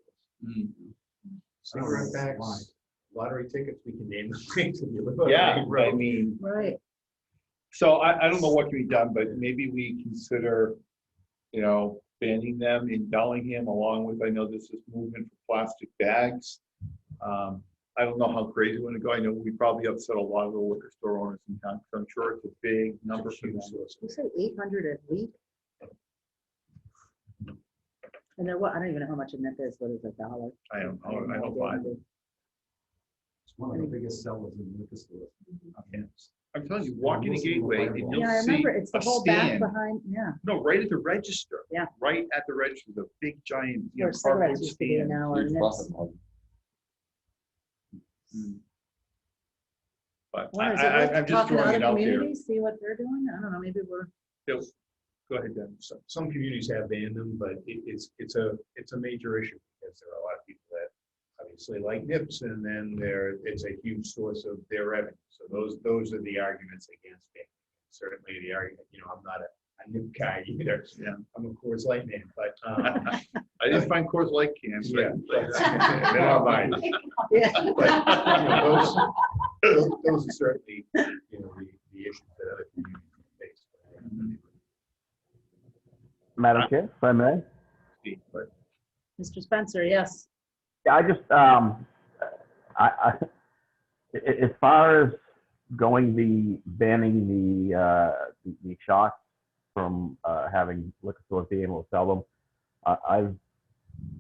Speaker 12: Cigarette packs, lottery tickets, we can name the things if you live on a
Speaker 6: Yeah,
Speaker 12: main road.
Speaker 6: I mean,
Speaker 1: Right.
Speaker 6: so I don't know what can be done, but maybe we consider, you know, banning them in Bellingham along with, I know this is movement for plastic bags. I don't know how crazy we want to go. I know we probably upset a lot of the liquor store owners in town, because I'm sure it's a big number for them.
Speaker 1: You said 800 a week? And then what, I don't even know how much a nip is, what is a dollar?
Speaker 6: I don't know, I don't buy it.
Speaker 14: It's one of the biggest sellers in the liquor store.
Speaker 6: I'm telling you, walk in the gateway and you'll
Speaker 1: Yeah, I
Speaker 6: see
Speaker 1: remember, it's the
Speaker 6: a
Speaker 1: whole back
Speaker 6: stand.
Speaker 1: behind, yeah.
Speaker 6: No, right at the register.
Speaker 1: Yeah.
Speaker 6: Right at the register, the big giant, you know,
Speaker 1: Where cigarettes
Speaker 6: cardboard
Speaker 1: used to be
Speaker 6: stand.
Speaker 1: now, or
Speaker 2: Huge
Speaker 1: nips.
Speaker 2: profit margin.
Speaker 6: But
Speaker 1: Well, is it
Speaker 6: I'm
Speaker 1: worth
Speaker 6: just
Speaker 1: talking to
Speaker 6: throwing it
Speaker 1: other
Speaker 6: out there.
Speaker 1: communities, see what they're doing? I don't know, maybe we're.
Speaker 6: Bill, go ahead, Dan.
Speaker 12: Some communities have banned them, but it's a major issue, because there are a lot of people that obviously like nips, and then it's a huge source of their revenue. So those are the arguments against banning. Certainly the argument, you know, I'm not a nip guy either.
Speaker 6: Yeah.
Speaker 12: I'm a Coors Light man, but
Speaker 6: I didn't find Coors Light cans.
Speaker 12: yeah.
Speaker 6: but-
Speaker 12: They're not mine.
Speaker 1: Yeah.
Speaker 12: But, you know, those are certainly, you know, the issues that other communities face.
Speaker 13: Madam Chair, if I may.
Speaker 12: But
Speaker 1: Mr. Spencer, yes.
Speaker 13: Yeah, I just, as far as going banning the shots from having liquor stores be able to sell them, I've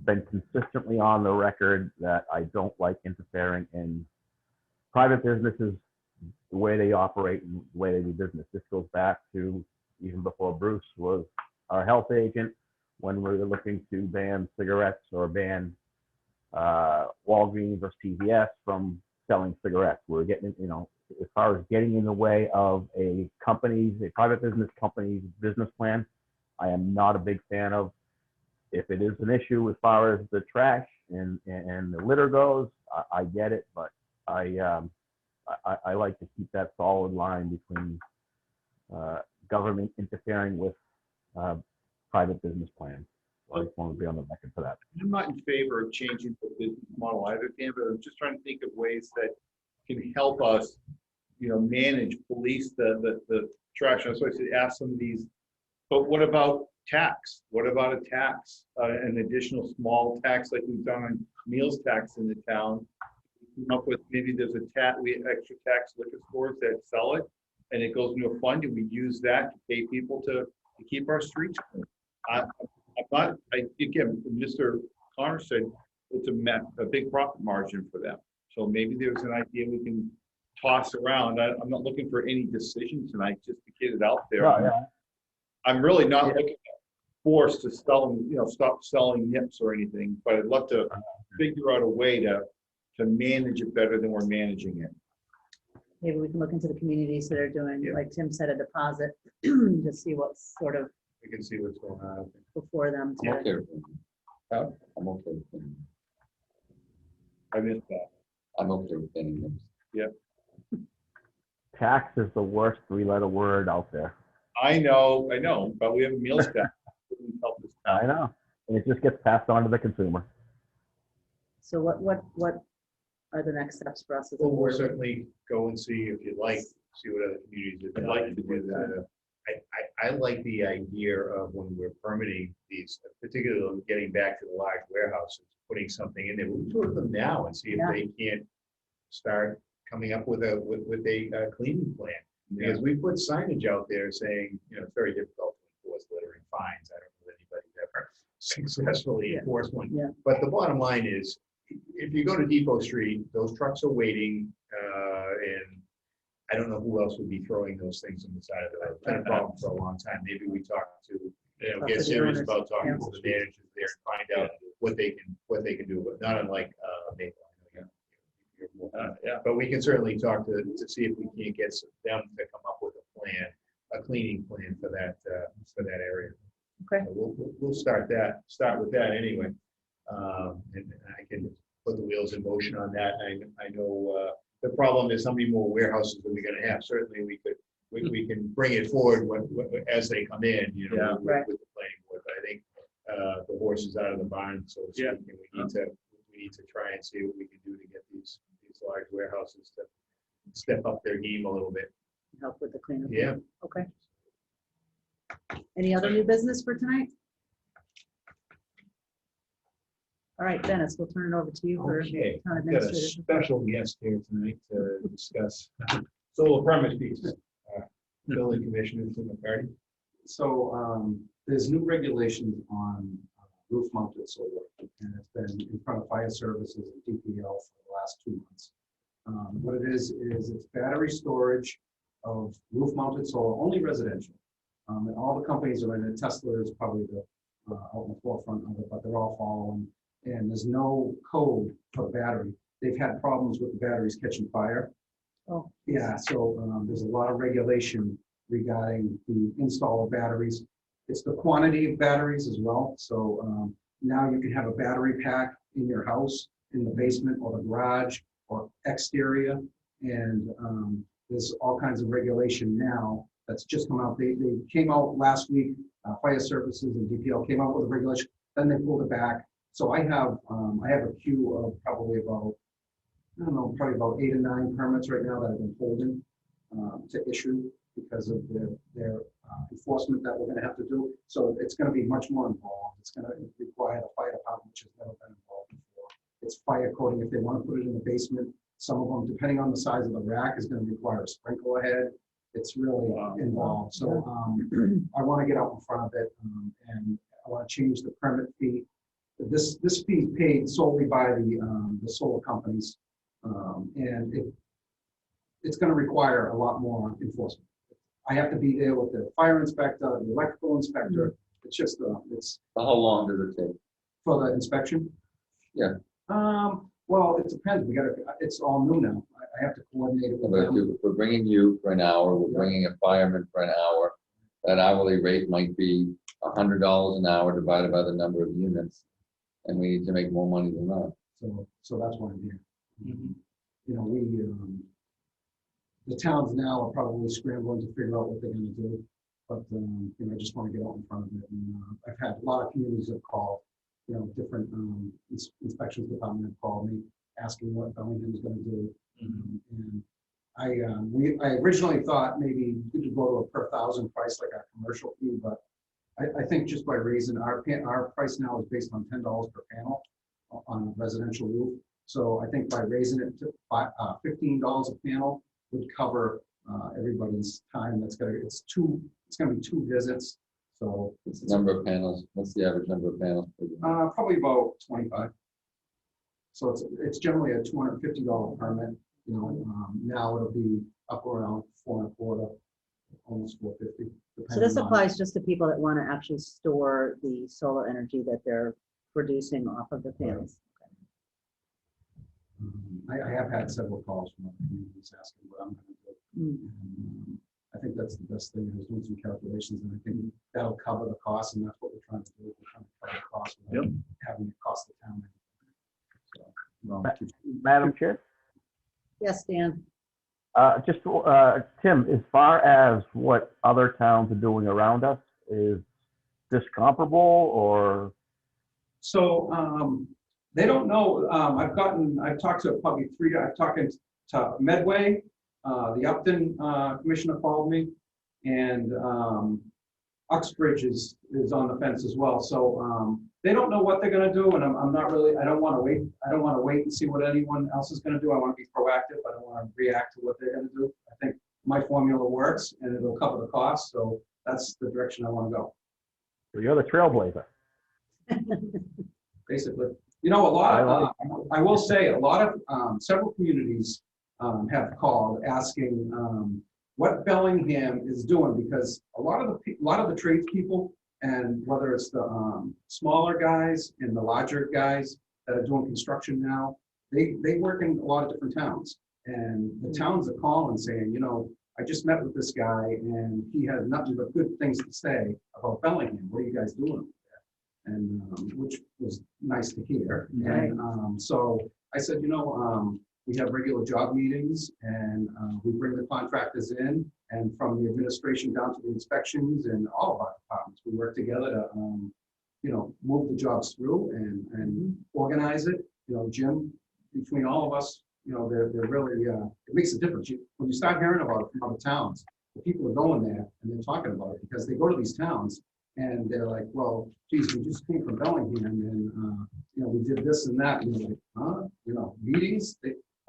Speaker 13: been consistently on the record that I don't like interfering in private businesses, the way they operate and the way they do business. This goes back to even before Bruce was our health agent, when we were looking to ban cigarettes or ban Walgreens or CVS from selling cigarettes. We were getting, you know, as far as getting in the way of a private business company's business plan, I am not a big fan of. If it is an issue as far as the trash and the litter goes, I get it, but I like to keep that solid line between government interfering with private business plans. I just want to be on the record for that.
Speaker 6: I'm not in favor of changing the business model either, Dan, but I'm just trying to think of ways that can help us, you know, manage, police the trash. So I should ask some of these, but what about tax? What about a tax, an additional small tax like we've done on meals tax in the town? Come up with, maybe there's a extra tax liquor stores that sell it, and it goes into a fund, and we use that to pay people to keep our streets clean. Again, Mr. Connor said it's a big profit margin for them. So maybe there's an idea we can toss around. I'm not looking for any decision tonight, just to get it out there.
Speaker 13: No, yeah.
Speaker 6: I'm really not looking at force to stop selling nips or anything, but I'd love to figure out a way to manage it better than we're managing it.
Speaker 1: Maybe we can look into the communities that are doing, like Tim said, a deposit, to see what's sort of
Speaker 12: we can see what's going on.
Speaker 1: before them.
Speaker 2: I'm okay with it. I'm okay with banning.
Speaker 6: I missed that.
Speaker 2: I'm okay with banning them.
Speaker 6: Yep.
Speaker 13: Tax is the worst three-letter word out there.
Speaker 6: I know, but we have a meals tax.
Speaker 13: I know, and it just gets passed on to the consumer.
Speaker 1: So what are the next steps for us as a
Speaker 12: Well, we'll
Speaker 1: board?
Speaker 12: certainly go and see if you'd like, see what other communities have
Speaker 6: I'd
Speaker 12: done.
Speaker 6: like to do that.
Speaker 12: I like the idea of when we're permitting these, particularly getting back to the large warehouses, putting something in there. We'll talk to them now and see if
Speaker 1: Yeah.
Speaker 12: they can't start coming up with a cleaning plan. Because we put signage out there saying, it's very difficult to enforce littering fines. I don't know if anybody's ever successfully enforced one.
Speaker 1: Yeah.
Speaker 12: But the bottom line is, if you go to Depot Street, those trucks are waiting, and I don't know who else would be throwing those things on the side of the road. It's been a problem for a long time. Maybe we talk to, get serious about talking to the managers there and find out what they can do, but not unlike Maple. But we can certainly talk to see if we can't get them to come up with a plan, a cleaning plan for that area.
Speaker 1: Okay.
Speaker 12: So we'll start with that anyway, and I can put the wheels in motion on that. I know the problem is how many more warehouses are we going to have? Certainly we can bring it forward as they come in, with the planning board. But I think the horse is out of the barn, so to speak, and we need to try and see what we can do to get these large warehouses to step up their game a little bit.
Speaker 1: Help with the cleanup.
Speaker 12: Yeah.
Speaker 1: Okay. Any other new business for tonight? All right, Dennis, we'll turn it over to you for
Speaker 12: Okay,
Speaker 1: town
Speaker 12: I've got a
Speaker 1: administrator.
Speaker 12: special guest here tonight to discuss solar permit fees. Building Commissioner Tim McCarty.
Speaker 14: So there's new regulations on roof mounted solar, and it's been in front of fire services and DPL for the last 2 months. What it is it's battery storage of roof mounted solar, only residential. And all the companies are in it. Tesla is probably out in the forefront of it, but they're all following. And there's no code for battery. They've had problems with the batteries catching fire.
Speaker 1: Oh.
Speaker 14: Yeah, so there's a lot of regulation regarding the install of batteries. It's the quantity of batteries as well. So now you can have a battery pack in your house, in the basement or the garage or exterior. And there's all kinds of regulation now that's just come out. They came out last week, fire services and DPL came out with a regulation, then they pulled it back. So I have a queue of probably about, probably about 8 or 9 permits right now that I've been holding to issue because of their enforcement that we're going to have to do. So it's going to be much more involved. It's going to require the fire department, which has never been involved before. It's fire coding. If they want to put it in the basement, some of them, depending on the size of the rack, is going to require a sprinkler head. It's really involved. So I want to get out in front of it, and I want to change the permit fee. This fee is paid solely by the solar companies, and it's going to require a lot more enforcement. I have to be there with the fire inspector, the electrical inspector. It's just it's.
Speaker 2: How long does it take?
Speaker 14: For the inspection?
Speaker 2: Yeah.
Speaker 14: Well, it depends. It's all new now. I have to coordinate it with
Speaker 2: But
Speaker 14: them.
Speaker 2: if we're bringing you for an hour, we're bringing a fireman for an hour. That hourly rate might be $100 an hour divided by the number of units, and we need to make more money than that.
Speaker 14: So that's why I'm here. The towns now are probably scrambling to figure out what they're going to do, but I just want to get out in front of it. And I've had a lot of communities have called, different inspections department have called me asking what Bellingham is going to do. And I originally thought maybe we could go to a per thousand price like our commercial fee, but I think just by raising our price now is based on $10 per panel on a residential roof. So I think by raising it to $15 a panel would cover everybody's time. It's going to be 2 visits. So
Speaker 2: What's the number of panels? What's the average number of panels per unit?
Speaker 14: probably about 25. So it's generally a $250 permit. Now it'll be up around $4.25, almost $4.50.
Speaker 1: So this applies just to people that want to actually store the solar energy that they're producing off of the panels.
Speaker 14: I have had several calls from other communities asking what I'm going to do. And, I think that's the best thing. I was doing some calculations, and I think that'll cover the cost, and that's what we're trying to do. We're trying to cover the cost without having it cost the town.
Speaker 13: Madam Chair?
Speaker 1: Yes, Dan.
Speaker 13: Tim, as far as what other towns are doing around us, is this comparable or?
Speaker 14: So they don't know. I've talked to probably 3 guys. I've talked to Medway, the Upton commissioner called me, and Uxbridge is on the fence as well. So they don't know what they're gonna do, and I'm not really, I don't wanna wait and see what anyone else is gonna do. I wanna be proactive. I don't wanna react to what they're gonna do. I think my formula works and it'll cover the cost, so that's the direction I wanna go,
Speaker 13: So you're the trailblazer.
Speaker 14: basically. You know, a lot of, I will say, a lot of, several communities have called asking what Bellingham is doing, because a lot of the tradespeople, and whether it's the smaller guys and the larger guys that are doing construction now, they work in a lot of different towns. And the towns are calling saying, you know, I just met with this guy and he has nothing but good things to say about Bellingham. What are you guys doing over there? And which was nice to hear.
Speaker 1: Right.
Speaker 14: And so I said, you know, we have regular job meetings and we bring the contractors in, and from the administration down to the inspections and all of our departments, we work together to, you know, move the jobs through and organize it. You know, Jim, between all of us, you know, they're really, it makes a difference. When you start hearing about it from other towns, the people are going there and they're talking about it because they go to these towns and they're like, well, geez, we just came from Bellingham and, you know, we did this and that. And you're like, huh? You know, meetings,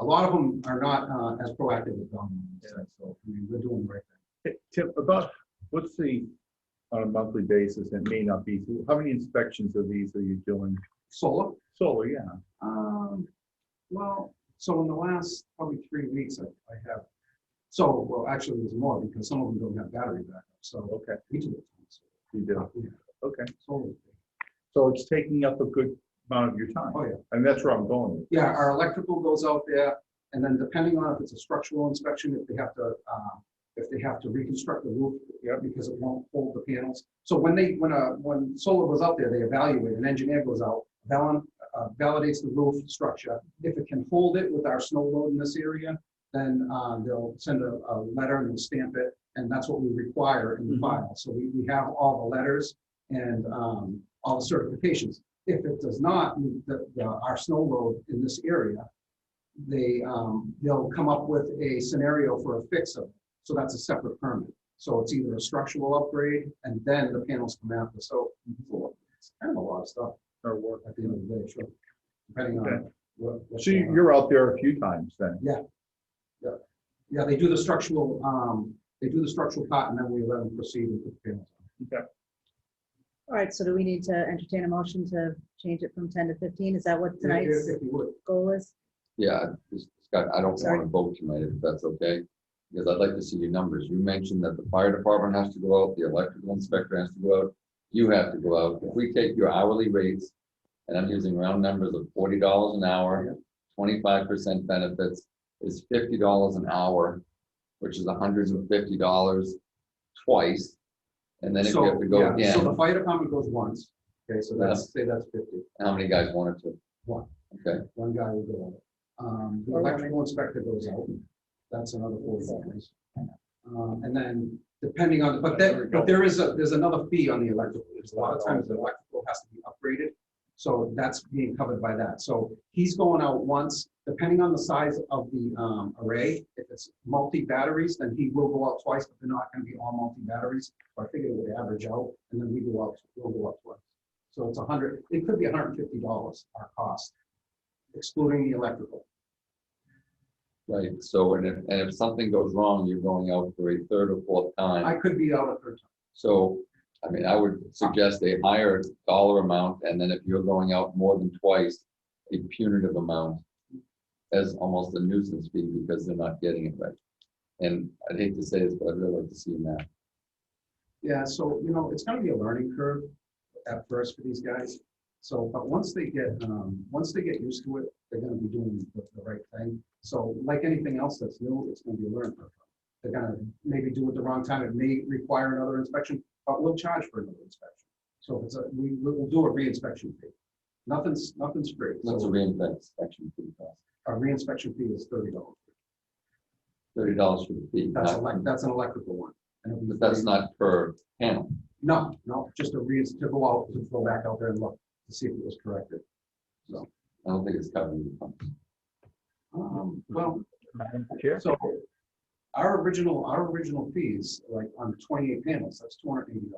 Speaker 14: a lot of them are not as proactive as Bellingham. So, I mean, we're doing the right thing.
Speaker 6: Hey, Tim, about what's the, on a monthly basis, it may not be, how many inspections of these are you doing?
Speaker 14: Solar?
Speaker 6: Solar, yeah.
Speaker 14: Well, so in the last probably 3 weeks, I have, so, well, actually there's more because some of them don't have battery backup. So,
Speaker 6: Okay,
Speaker 14: we do it.
Speaker 6: you do.
Speaker 14: Yeah.
Speaker 6: Okay,
Speaker 14: Solar.
Speaker 6: so it's taking up a good amount of your time.
Speaker 14: Oh, yeah.
Speaker 6: And that's where I'm going with.
Speaker 14: Yeah, our electrical goes out there, and then depending on if it's a structural inspection, if they have to reconstruct the roof, yeah, because it won't hold the panels. So when solar goes out there, they evaluate. An engineer goes out, validates the roof structure. If it can hold it with our snow load in this area, then they'll send a letter and they'll stamp it, and that's what we require in the file. So we have all the letters and all the certifications. If it does not meet our snow load in this area, they'll come up with a scenario for a fix of it. So that's a separate permit. So it's either a structural upgrade and then the panels come after. So it's kind of a lot of stuff or work at the end of the day, sure. Depending on what.
Speaker 6: So you're out there a few times then?
Speaker 14: Yeah. Yeah, they do the structural part and then we let them proceed with the panels.
Speaker 6: Okay.
Speaker 1: All right, so do we need to entertain a motion to change it from 10 to 15? Is that what tonight's
Speaker 14: If you would.
Speaker 1: goal is?
Speaker 2: Yeah, Scott, I don't
Speaker 1: Sorry.
Speaker 2: want to vote tonight if that's okay, because I'd like to see your numbers. You mentioned that the fire department has to go out, the electrical inspector has to go out, you have to go out. If we take your hourly rates, and I'm using round numbers of $40 an hour, 25% benefits, is $50 an hour, which is $150 twice. And then if you have to go again.
Speaker 14: So the fire department goes once. Okay, so say that's 50.
Speaker 2: How many guys want it to?
Speaker 14: One.
Speaker 2: Okay.
Speaker 14: One guy will go out. The electrical inspector goes out. That's another $40. And then depending on, but there's another fee on the electrical. There's a lot of times the electrical has to be upgraded. So that's being covered by that. So he's going out once, depending on the size of the array. If it's multi-batteries, then he will go out twice, but they're not going to be all multi-batteries. So I figured it would average out, and then we'll go out twice. So it's it could be $150 our cost, excluding the electrical.
Speaker 2: Right, so and if something goes wrong, you're going out for a third or fourth time.
Speaker 14: I could be out a third time.
Speaker 2: So, I mean, I would suggest a higher dollar amount, and then if you're going out more than twice, a punitive amount as almost a nuisance fee because they're not getting it right. And I'd hate to say this, but I'd really like to see that.
Speaker 14: Yeah, so, you know, it's gonna be a learning curve at first for these guys. So, but once they get used to it, they're gonna be doing the right thing. So like anything else that's new, it's gonna be a learning curve. They're gonna maybe do it the wrong time. It may require another inspection, but we'll charge for another inspection. So if it's we'll do a re-inspection fee. Nothing's free.
Speaker 2: What's a re-inspection fee cost?
Speaker 14: A re-inspection fee is $30.
Speaker 2: $30 for the fee.
Speaker 14: That's an electrical one.
Speaker 2: But that's not per panel.
Speaker 14: No, just to go out, to go back out there and look to see if it was corrected. So
Speaker 2: I don't think it's covering the pumps.
Speaker 14: Well,
Speaker 13: Madam Chair?
Speaker 14: so our original fees, like on 28 panels, that's $280.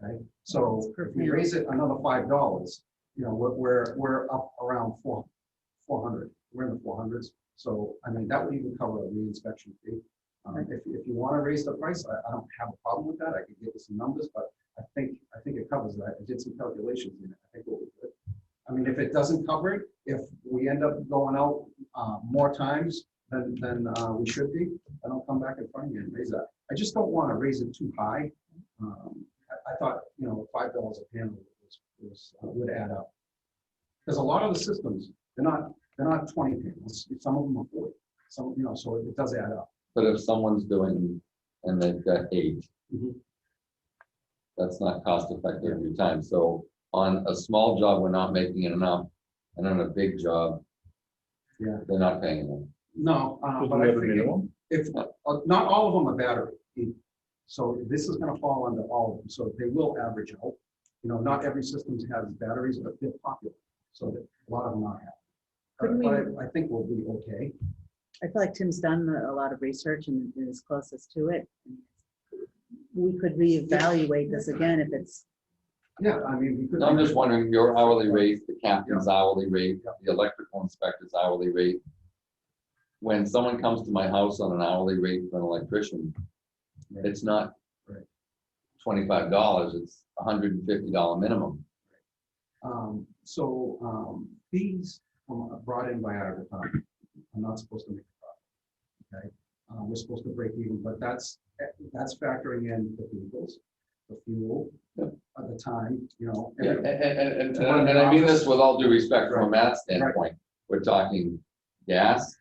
Speaker 14: Okay, so if we raise it another $5, you know, we're up around 400. We're in the 400s. So, I mean, that would even cover a re-inspection fee. If you want to raise the price, I don't have a problem with that. I could get you some numbers, but I think it covers that. I did some calculations in it. I think we'll be good. I mean, if it doesn't cover it, if we end up going out more times than we should be, then I'll come back in front of you and raise that. I just don't want to raise it too high. I thought, you know, $5 a panel would add up. Because a lot of the systems, they're not 20 panels. Some of them are 40. Some, you know, so it does add up.
Speaker 2: But if someone's doing, and they've got 8, that's not cost effective every time. So on a small job, we're not making it enough. And on a big job,
Speaker 14: yeah,
Speaker 2: they're not paying enough.
Speaker 14: No, but I think if not all of them are battery. So this is going to fall under all of them. So they will average out. You know, not every system has batteries, but they're popular. So that a lot of them are happy. But I think we'll be okay.
Speaker 1: I feel like Tim's done a lot of research and is closest to it. We could reevaluate this again if it's.
Speaker 14: Yeah, I mean, we could.
Speaker 2: I'm just wondering, your hourly rate, the captain's hourly rate, the electrical inspector's hourly rate. When someone comes to my house on an hourly rate for an electrician, it's not $25, it's $150 minimum.
Speaker 14: Fees brought in by our department are not supposed to make a profit. Okay, we're supposed to break even, but that's factoring in the vehicles, the fuel, at the time, you know.
Speaker 2: Yeah, and I mean this with all due respect from a math standpoint. We're talking gas,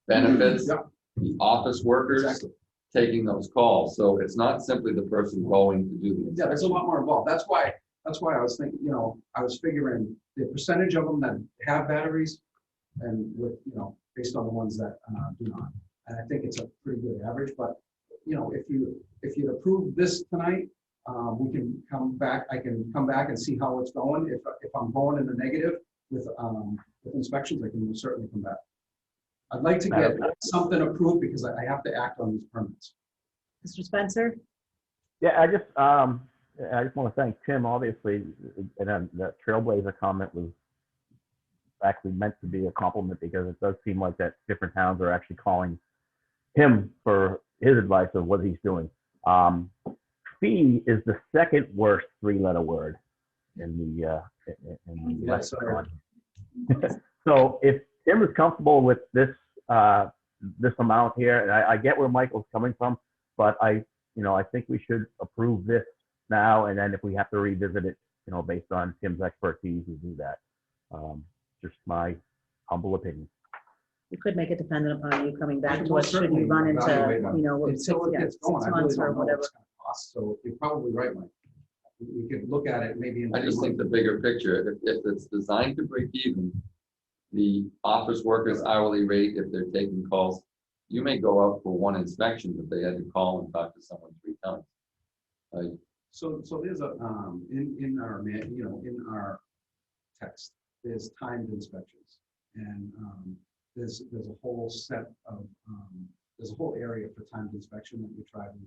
Speaker 2: benefits, the office workers taking those calls. So it's not simply the person going to do the inspection.
Speaker 14: Yeah, there's a lot more involved. That's why I was thinking, you know, I was figuring the percentage of them that have batteries and with, you know, based on the ones that do not. And I think it's a pretty good average, but you know, if you approve this tonight, we can come back. I can come back and see how it's going. If I'm going in the negative with inspections, I can certainly come back. I'd like to get something approved because I have to act on these permits.
Speaker 1: Mr. Spencer?
Speaker 13: Yeah, I just want to thank Tim, obviously, and then the Trailblazer comment was actually meant to be a compliment because it does seem like that different towns are actually calling him for his advice of what he's doing. Fee is the second worst 3-letter word in the lexicon. So if Tim is comfortable with this this amount here, and I get where Michael's coming from, but I think we should approve this now, and then if we have to revisit it, you know, based on Tim's expertise, we do that. Just my humble opinion.
Speaker 1: You could make it dependent upon you coming back to us should you run into, you know, 6 months or whatever.
Speaker 14: So you're probably right, Mike. We could look at it maybe.
Speaker 2: I just think the bigger picture, if it's designed to break even, the office workers hourly rate, if they're taking calls, you may go out for one inspection, but they had to call and talk to someone 3 times.
Speaker 14: So there's a in our text, there's timed inspections, and there's a whole set of there's a whole area for timed inspection that we try to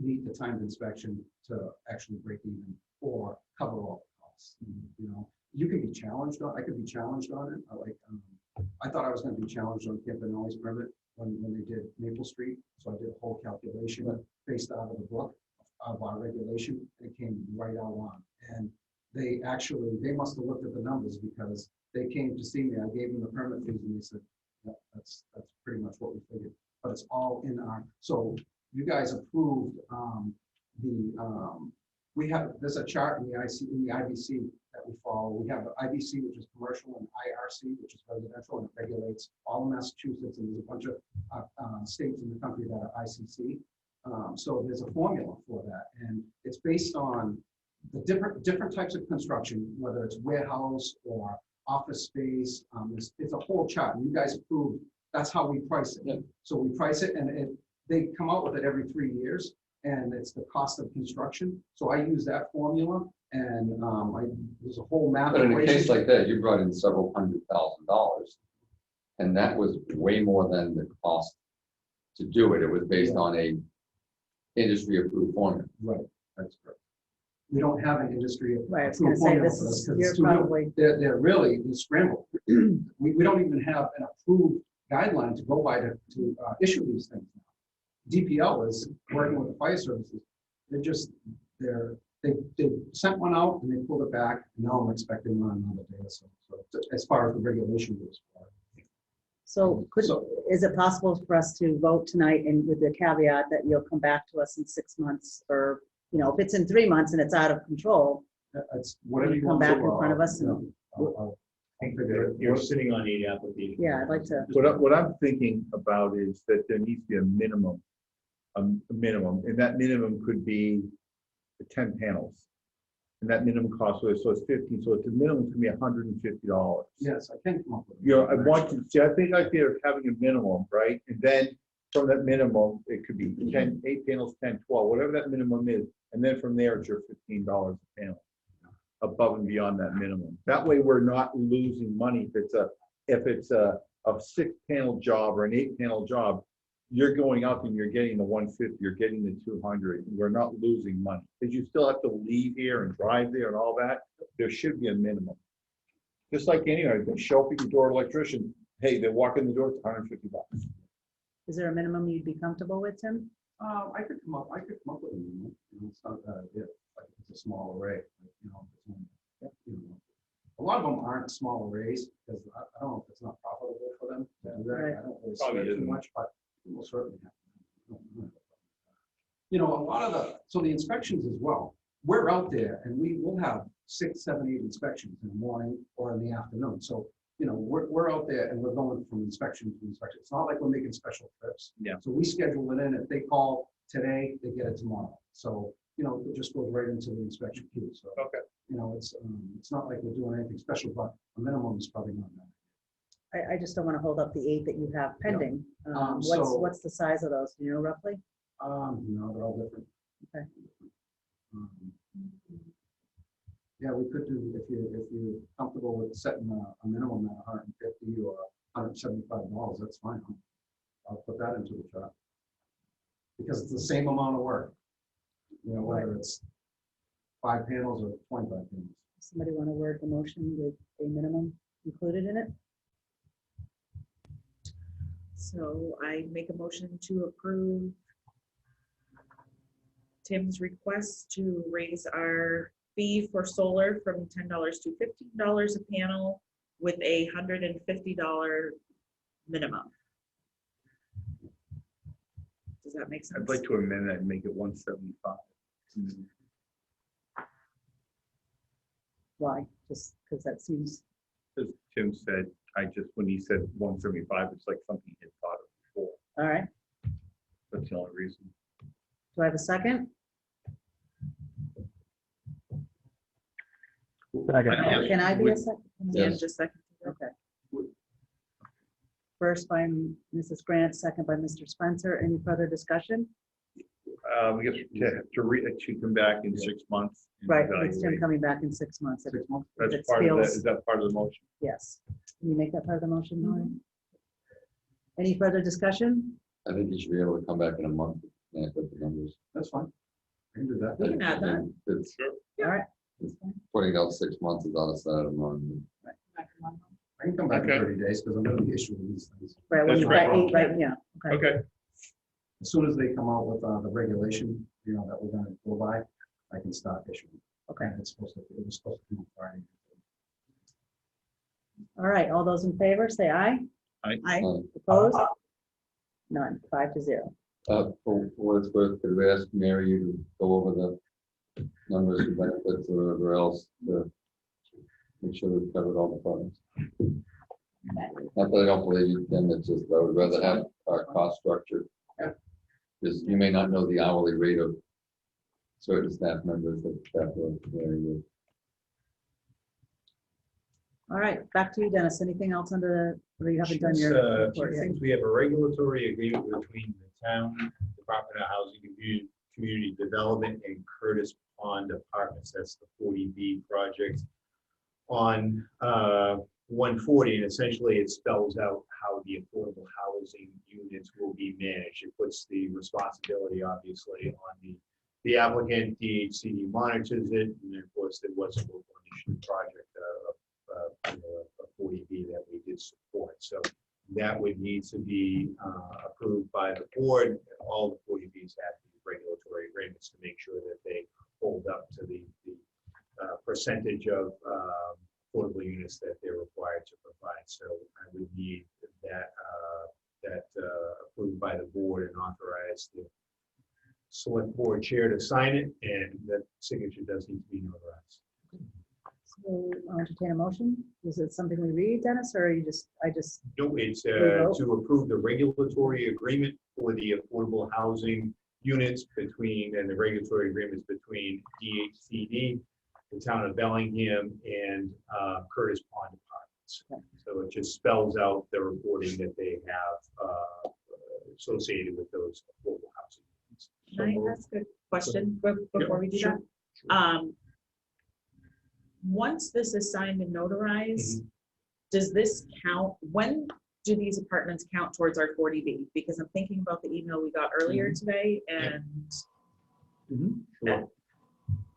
Speaker 14: meet the timed inspection to actually break even or cover all the costs. You know, you can be challenged on. I could be challenged on it. I thought I was going to be challenged on Campanelli's permit when they did Maple Street. So I did a whole calculation based out of the book of our regulation. It came right out on, and they must have looked at the numbers because they came to see me. I gave them the permit fees, and they said, yeah, that's pretty much what we figured. But it's all in our. So you guys approved there's a chart in the IBC that we follow. We have the IBC, which is commercial, and IRC, which is residential, and it regulates all of Massachusetts, and there's a bunch of states in the country that are ICC. So there's a formula for that, and it's based on the different types of construction, whether it's warehouse or office space. It's a whole chart, and you guys approved. That's how we price it. Yeah. So we price it, and they come out with it every 3 years, and it's the cost of construction. So I use that formula, and there's a whole math.
Speaker 2: But in a case like that, you brought in several $100,000, and that was way more than the cost to do it. It was based on a industry approved formula.
Speaker 14: Right, that's correct. we don't have an industry
Speaker 1: Right, I was gonna say, this is, you're probably,
Speaker 14: They're really scrambled. We don't even have an approved guideline to go by to issue these things. DPL is working with the fire services. They sent one out and they pulled it back. Now I'm expecting one another day. So as far as the regulation goes.
Speaker 1: so is it possible for us to vote tonight and with the caveat that you'll come back to us in 6 months, or, you know, if it's in 3 months and it's out of control,
Speaker 14: It's whatever you
Speaker 1: come
Speaker 14: want
Speaker 1: back
Speaker 14: to,
Speaker 1: in front of us and,
Speaker 12: You're sitting on 8 applications.
Speaker 1: yeah, I'd like to,
Speaker 6: What I'm thinking about is that there needs to be a minimum, and that minimum could be the 10 panels. And that minimum cost, so it's 15, so it's the minimum is gonna be $150.
Speaker 14: Yes, I can come up with it.
Speaker 6: You know, I want to, see, I think idea of having a minimum, right? And then from that minimum, it could be 8 panels, 10, 12, whatever that minimum is. And then from there, it's your $15 a panel, above and beyond that minimum. That way, we're not losing money. If it's a 6-panel job or an 8-panel job, you're going up and you're getting the 150, you're getting the 200. We're not losing money, because you still have to leave here and drive there and all that. There should be a minimum. Just like anyway, they show up at your door, electrician, hey, they walk in the door, it's $150.
Speaker 1: is there a minimum you'd be comfortable with, Tim?
Speaker 14: I could come up with a minimum. You know, it's not a bad idea. Like if it's a small array, like, you know, a lot of them aren't small arrays because I don't know if it's not profitable for them to do that.
Speaker 1: Right.
Speaker 14: I don't really
Speaker 6: Probably
Speaker 14: see it too
Speaker 6: isn't.
Speaker 14: much, but we'll certainly have. You know, a lot of the inspections as well. We're out there and we will have 6, 7, 8 inspections in the morning or in the afternoon. So, you know, we're out there and we're going from inspection to inspection. It's not like we're making special trips.
Speaker 6: Yeah.
Speaker 14: So we schedule it in. If they call today, they get it tomorrow. So, you know, it just goes right into the inspection queue. So,
Speaker 6: Okay.
Speaker 14: you know, it's not like we're doing anything special, but a minimum is probably not bad.
Speaker 1: I just don't want to hold up the 8 that you have pending.
Speaker 14: So-
Speaker 1: What's the size of those, do you know roughly?
Speaker 14: No, they're all different.
Speaker 1: Okay.
Speaker 14: Yeah, we could do, if you're comfortable with setting a minimum at $150 or $175, that's fine. I'll put that into the chart. Because it's the same amount of work. You know, whether it's 5 panels or 25 panels.
Speaker 1: Somebody want to word the motion with a minimum included in it?
Speaker 5: so I make a motion to approve Tim's request to raise our fee for solar from $10 to $15 a panel with a $150 minimum. Does that make sense?
Speaker 6: I'd like to amend that and make it 175.
Speaker 1: Why? Just because that seems,
Speaker 6: As Tim said, when he said 175, it's like something he had thought of before.
Speaker 1: all right.
Speaker 6: That's the only reason.
Speaker 1: Do I have a second? Can I be a second?
Speaker 5: Yeah,
Speaker 6: Yes.
Speaker 5: just second.
Speaker 1: Okay. First by Mrs. Grant, second by Mr. Spencer. Any further discussion?
Speaker 6: We get to come back in 6 months. and
Speaker 1: Right, it's Tim
Speaker 6: evaluate.
Speaker 1: coming back in 6 months. If
Speaker 14: 6 months.
Speaker 6: That's
Speaker 1: it
Speaker 6: part of that.
Speaker 1: feels-
Speaker 6: Is that part of the motion?
Speaker 1: Yes. Can you make that part of the motion, Lauren? Any further discussion?
Speaker 2: I think you should be able to come back in a month and put the numbers.
Speaker 14: That's fine. I can do that.
Speaker 5: We can add that.
Speaker 2: It's
Speaker 1: All right.
Speaker 2: putting out 6 months is on the side of mine.
Speaker 14: I can come back in
Speaker 6: Okay.
Speaker 14: 30 days because I'm going to be issuing these things.
Speaker 1: Right, well,
Speaker 6: That's
Speaker 1: you've
Speaker 6: right.
Speaker 1: got 8 right, yeah. Okay.
Speaker 6: Okay.
Speaker 14: As soon as they come out with the regulation, you know, that we're going to go by, I can start issuing.
Speaker 1: Okay.
Speaker 14: And it was supposed to be on Friday.
Speaker 1: All right, all those in favor, say aye.
Speaker 5: Aye.
Speaker 1: Opposed? None, 5-0.
Speaker 2: For what it's worth, could we ask Mary you to go over the numbers and benefits or whatever else to make sure we've covered all the funds? Not that I don't believe you, Tim, it's just I would rather have our cost structure. Because you may not know the hourly rate of certain staff members that will vary with.
Speaker 1: All right, back to you, Dennis. Anything else under the, or you haven't done
Speaker 12: Just,
Speaker 1: your
Speaker 12: a
Speaker 1: report
Speaker 12: few
Speaker 1: yet?
Speaker 12: things. We have a regulatory agreement between the town, Department of Housing and Community Development, and Curtis Pond Apartments. That's the 40B project on 140, and essentially it spells out how the affordable housing units will be managed. It puts the responsibility, obviously, on the the applicant, DHCD monitors it, and of course, there was a local initiative project, a 40B that we did support. So that would need to be approved by the board. All the 40Bs have to be regulatory agreements to make sure that they hold up to the percentage of affordable units that they're required to provide. So I would need that approved by the board and authorize the select board chair to sign it, and that signature does need to be notarized.
Speaker 1: So I'll entertain a motion. Is it something we read, Dennis, or you just,
Speaker 12: No, it's
Speaker 1: vote?
Speaker 12: to approve the regulatory agreement for the affordable housing units between, and the regulatory agreements between DHCD, the town of Bellingham, and Curtis Pond Apartments.
Speaker 1: Okay.
Speaker 12: So it just spells out the reporting that they have associated with those affordable housing units. So
Speaker 5: Can I ask a question before we do
Speaker 12: sure,
Speaker 5: that? Once this is signed and notarized, does this count? When do these apartments count towards our 40B? Because I'm thinking about the email we got earlier today, and
Speaker 12: Sure.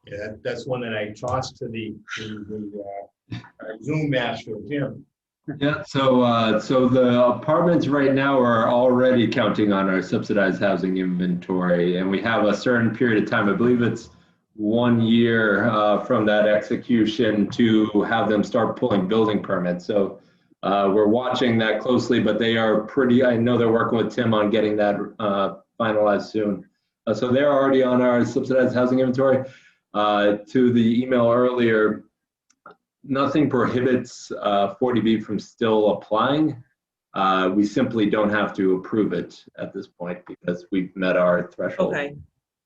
Speaker 12: Yeah, that's one that I tossed to the Zoom master, Jim.
Speaker 7: Yeah, so the apartments right now are already counting on our subsidized housing inventory, and we have a certain period of time, I believe it's 1 year from that execution to have them start pulling building permits. So we're watching that closely, but they are pretty, I know they're working with Tim on getting that finalized soon. So they're already on our subsidized housing inventory. To the email earlier, nothing prohibits 40B from still applying. We simply don't have to approve it at this point because we've met our threshold.
Speaker 5: okay.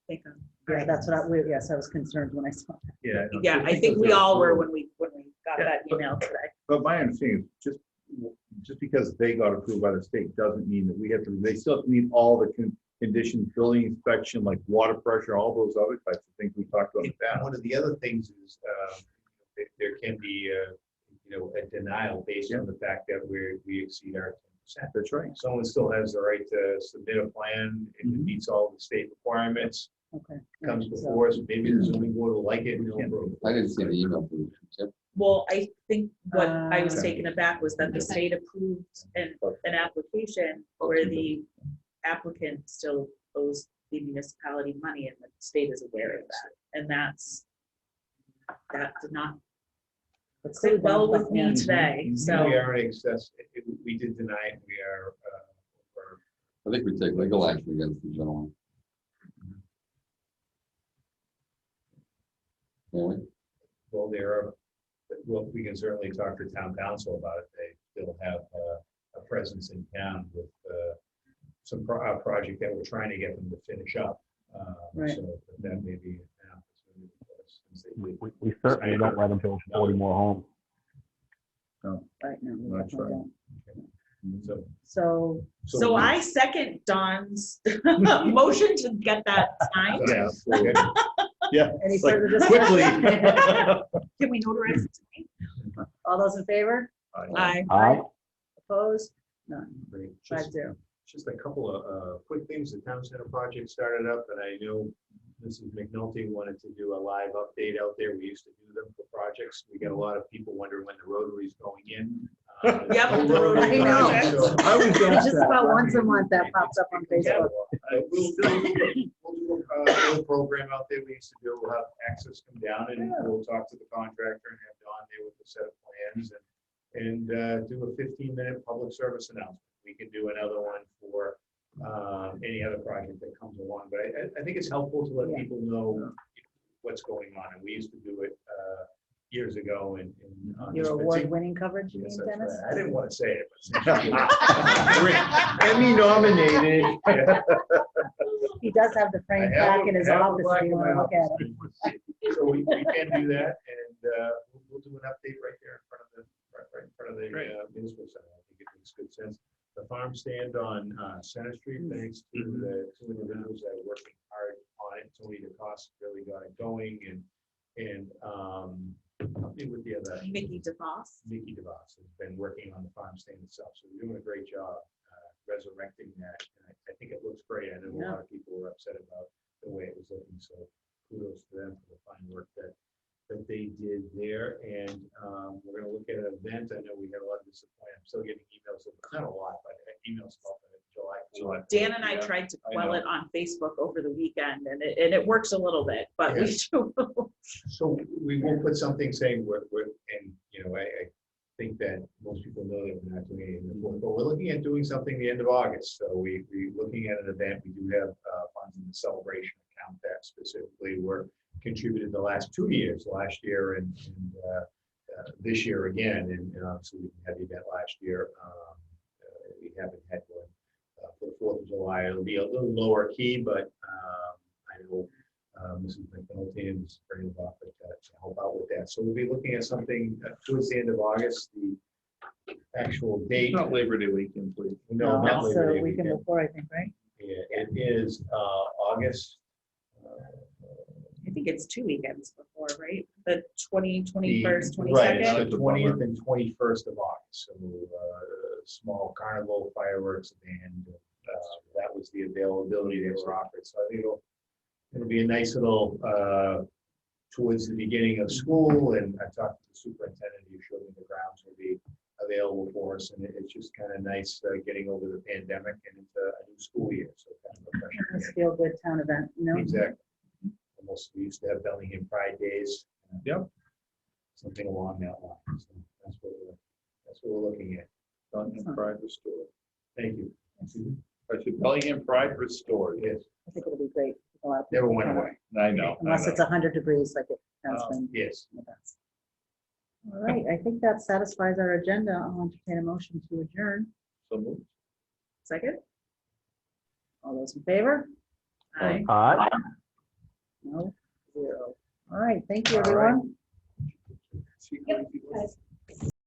Speaker 5: Thank you.
Speaker 1: yeah, that's what yes, I was concerned when I saw that.
Speaker 12: Yeah. no,
Speaker 5: Yeah,
Speaker 12: just
Speaker 5: I think
Speaker 12: because
Speaker 5: we
Speaker 12: they're
Speaker 5: all were
Speaker 12: approved.
Speaker 5: when we got that email today.
Speaker 6: But my understanding is just because they got approved by the state doesn't mean that we have to, they still have to meet all the conditions, building inspection, like water pressure, all those other types of things we talked about in the past.
Speaker 12: One of the other things is there can be a denial based on the fact that we exceed our 10%.
Speaker 6: That's right.
Speaker 12: Someone still has the right to submit a plan if it meets all the state requirements,
Speaker 1: Okay.
Speaker 12: comes before us, maybe the zoning board will like it.
Speaker 2: I didn't see the email. from you, Tim.
Speaker 5: Well, I think what I was
Speaker 1: Okay.
Speaker 5: taken aback was that the state approved an application where the applicant still owes the municipality money, and the state is aware of that. And that did not sit well with me today, so.
Speaker 12: We are in excess, we did deny it, we are,
Speaker 2: I think we take legal action against the gentleman. Yeah,
Speaker 12: well, we can certainly talk to town council about it. They still have a presence in town with some project that we're trying to get them to finish up.
Speaker 1: Right.
Speaker 12: So that may be an opportunity for us, since they did.
Speaker 13: We certainly don't let them build 40 more homes.
Speaker 6: No,
Speaker 1: Right now. we
Speaker 6: that's
Speaker 1: definitely
Speaker 6: right.
Speaker 1: don't.
Speaker 12: So,
Speaker 1: So,
Speaker 5: I second Don's motion to get that signed.
Speaker 6: Yeah.
Speaker 12: okay.
Speaker 6: Yeah.
Speaker 1: any
Speaker 6: it's like,
Speaker 1: further discussion?
Speaker 6: quickly.
Speaker 5: Can we notarize it tonight?
Speaker 1: All those in favor?
Speaker 5: Aye.
Speaker 13: Aye.
Speaker 1: Opposed? None.
Speaker 12: Great.
Speaker 1: 5-0.
Speaker 12: Just a couple of quick things. The town center project started up, and I know Mrs. McNulty wanted to do a live update out there. We used to do them for projects. We get a lot of people wondering when the Rotary's going in.
Speaker 5: Yep, the Rotary
Speaker 1: I know.
Speaker 5: project.
Speaker 12: So
Speaker 6: I was going
Speaker 1: It's just about once a month that pops up on Facebook.
Speaker 12: We'll do a little program out there we used to do. We'll have access come down and we'll talk to the contractor and have Don there with a set of plans and do a 15-minute public service announcement. We can do another one for any other project that comes along. But I think it's helpful to let people know what's going on. And we used to do it years ago. And
Speaker 1: Your award-winning coverage, you mean,
Speaker 12: Yes, that's
Speaker 1: Dennis?
Speaker 12: right. I didn't want to say it.
Speaker 6: Emmy nominated.
Speaker 1: He does have the frame back in his office if you want to look at it.
Speaker 12: So we can do that, and we'll do an update right there in front of the municipal center. I think it makes good sense. The farm stand on Center Street, thanks to the two individuals that are working hard on it. Tony DeCoste really got it going, and with the other
Speaker 5: Mickey DeVos.
Speaker 12: Mickey DeVos has been working on the farm stand itself. So we're doing a great job resurrecting that. And I think it looks great. I know a lot of people were upset about the way it was looking. So kudos to them for the fine work that they did there. And we're gonna look at an event. I know we had a lot of disappointment. I'm still getting emails, not a lot, but emails about July.
Speaker 5: Dan and I tried to quell it on Facebook over the weekend, and it works a little bit, but we do.
Speaker 12: So we will put something saying and I think that most people know that we're not doing anything, but we're looking at doing something the end of August. So we're looking at an event. We do have funds in the celebration account that specifically were contributed the last 2 years, last year and this year again. And obviously we had the event last year. We haven't had one for the 4th of July. It'll be a little lower key, but I know Mrs. McNulty is very involved to help out with that. So we'll be looking at something towards the end of August. The actual date.
Speaker 6: Not Labor Day weekend, please.
Speaker 12: No, not
Speaker 1: It's
Speaker 12: Labor
Speaker 1: a
Speaker 12: Day
Speaker 1: weekend
Speaker 12: weekend.
Speaker 1: before, I think, right?
Speaker 12: Yeah, it is August.
Speaker 5: I think it's 2 weekends before, right? The 21st,
Speaker 12: Right,
Speaker 5: 22nd.
Speaker 12: it's the 20th and 21st of August. So small carnival, fireworks, and that was the availability they were offered. So I think it'll be a nice little towards the beginning of school. And I talked to the superintendent, who showed me the grounds will be available for us. And it's just kind of nice getting over the pandemic and into a new school year. So kind of a fresh
Speaker 1: It's a feel good town event, you know?
Speaker 12: Exactly. Almost, we used to have Bellingham Pride Days.
Speaker 6: Yep.
Speaker 12: Something along that line. So that's what we're looking at.
Speaker 6: Bellingham Pride restored.
Speaker 12: Thank you.
Speaker 6: I should Bellingham Pride restored.
Speaker 12: Yes,
Speaker 1: I think it'll be great. A lot of
Speaker 12: never
Speaker 1: people
Speaker 12: went
Speaker 1: come.
Speaker 12: away.
Speaker 6: I know.
Speaker 1: Unless it's 100 degrees like it has
Speaker 6: Oh.
Speaker 1: been.
Speaker 12: Yes.
Speaker 1: in the past. All right, I think that satisfies our agenda. I'll entertain a motion to adjourn.
Speaker 6: So moved.
Speaker 5: Second?
Speaker 1: All those in favor?
Speaker 5: Aye.
Speaker 1: No, 0. All right, thank you,
Speaker 6: All right.
Speaker 1: everyone.
Speaker 6: See how many people-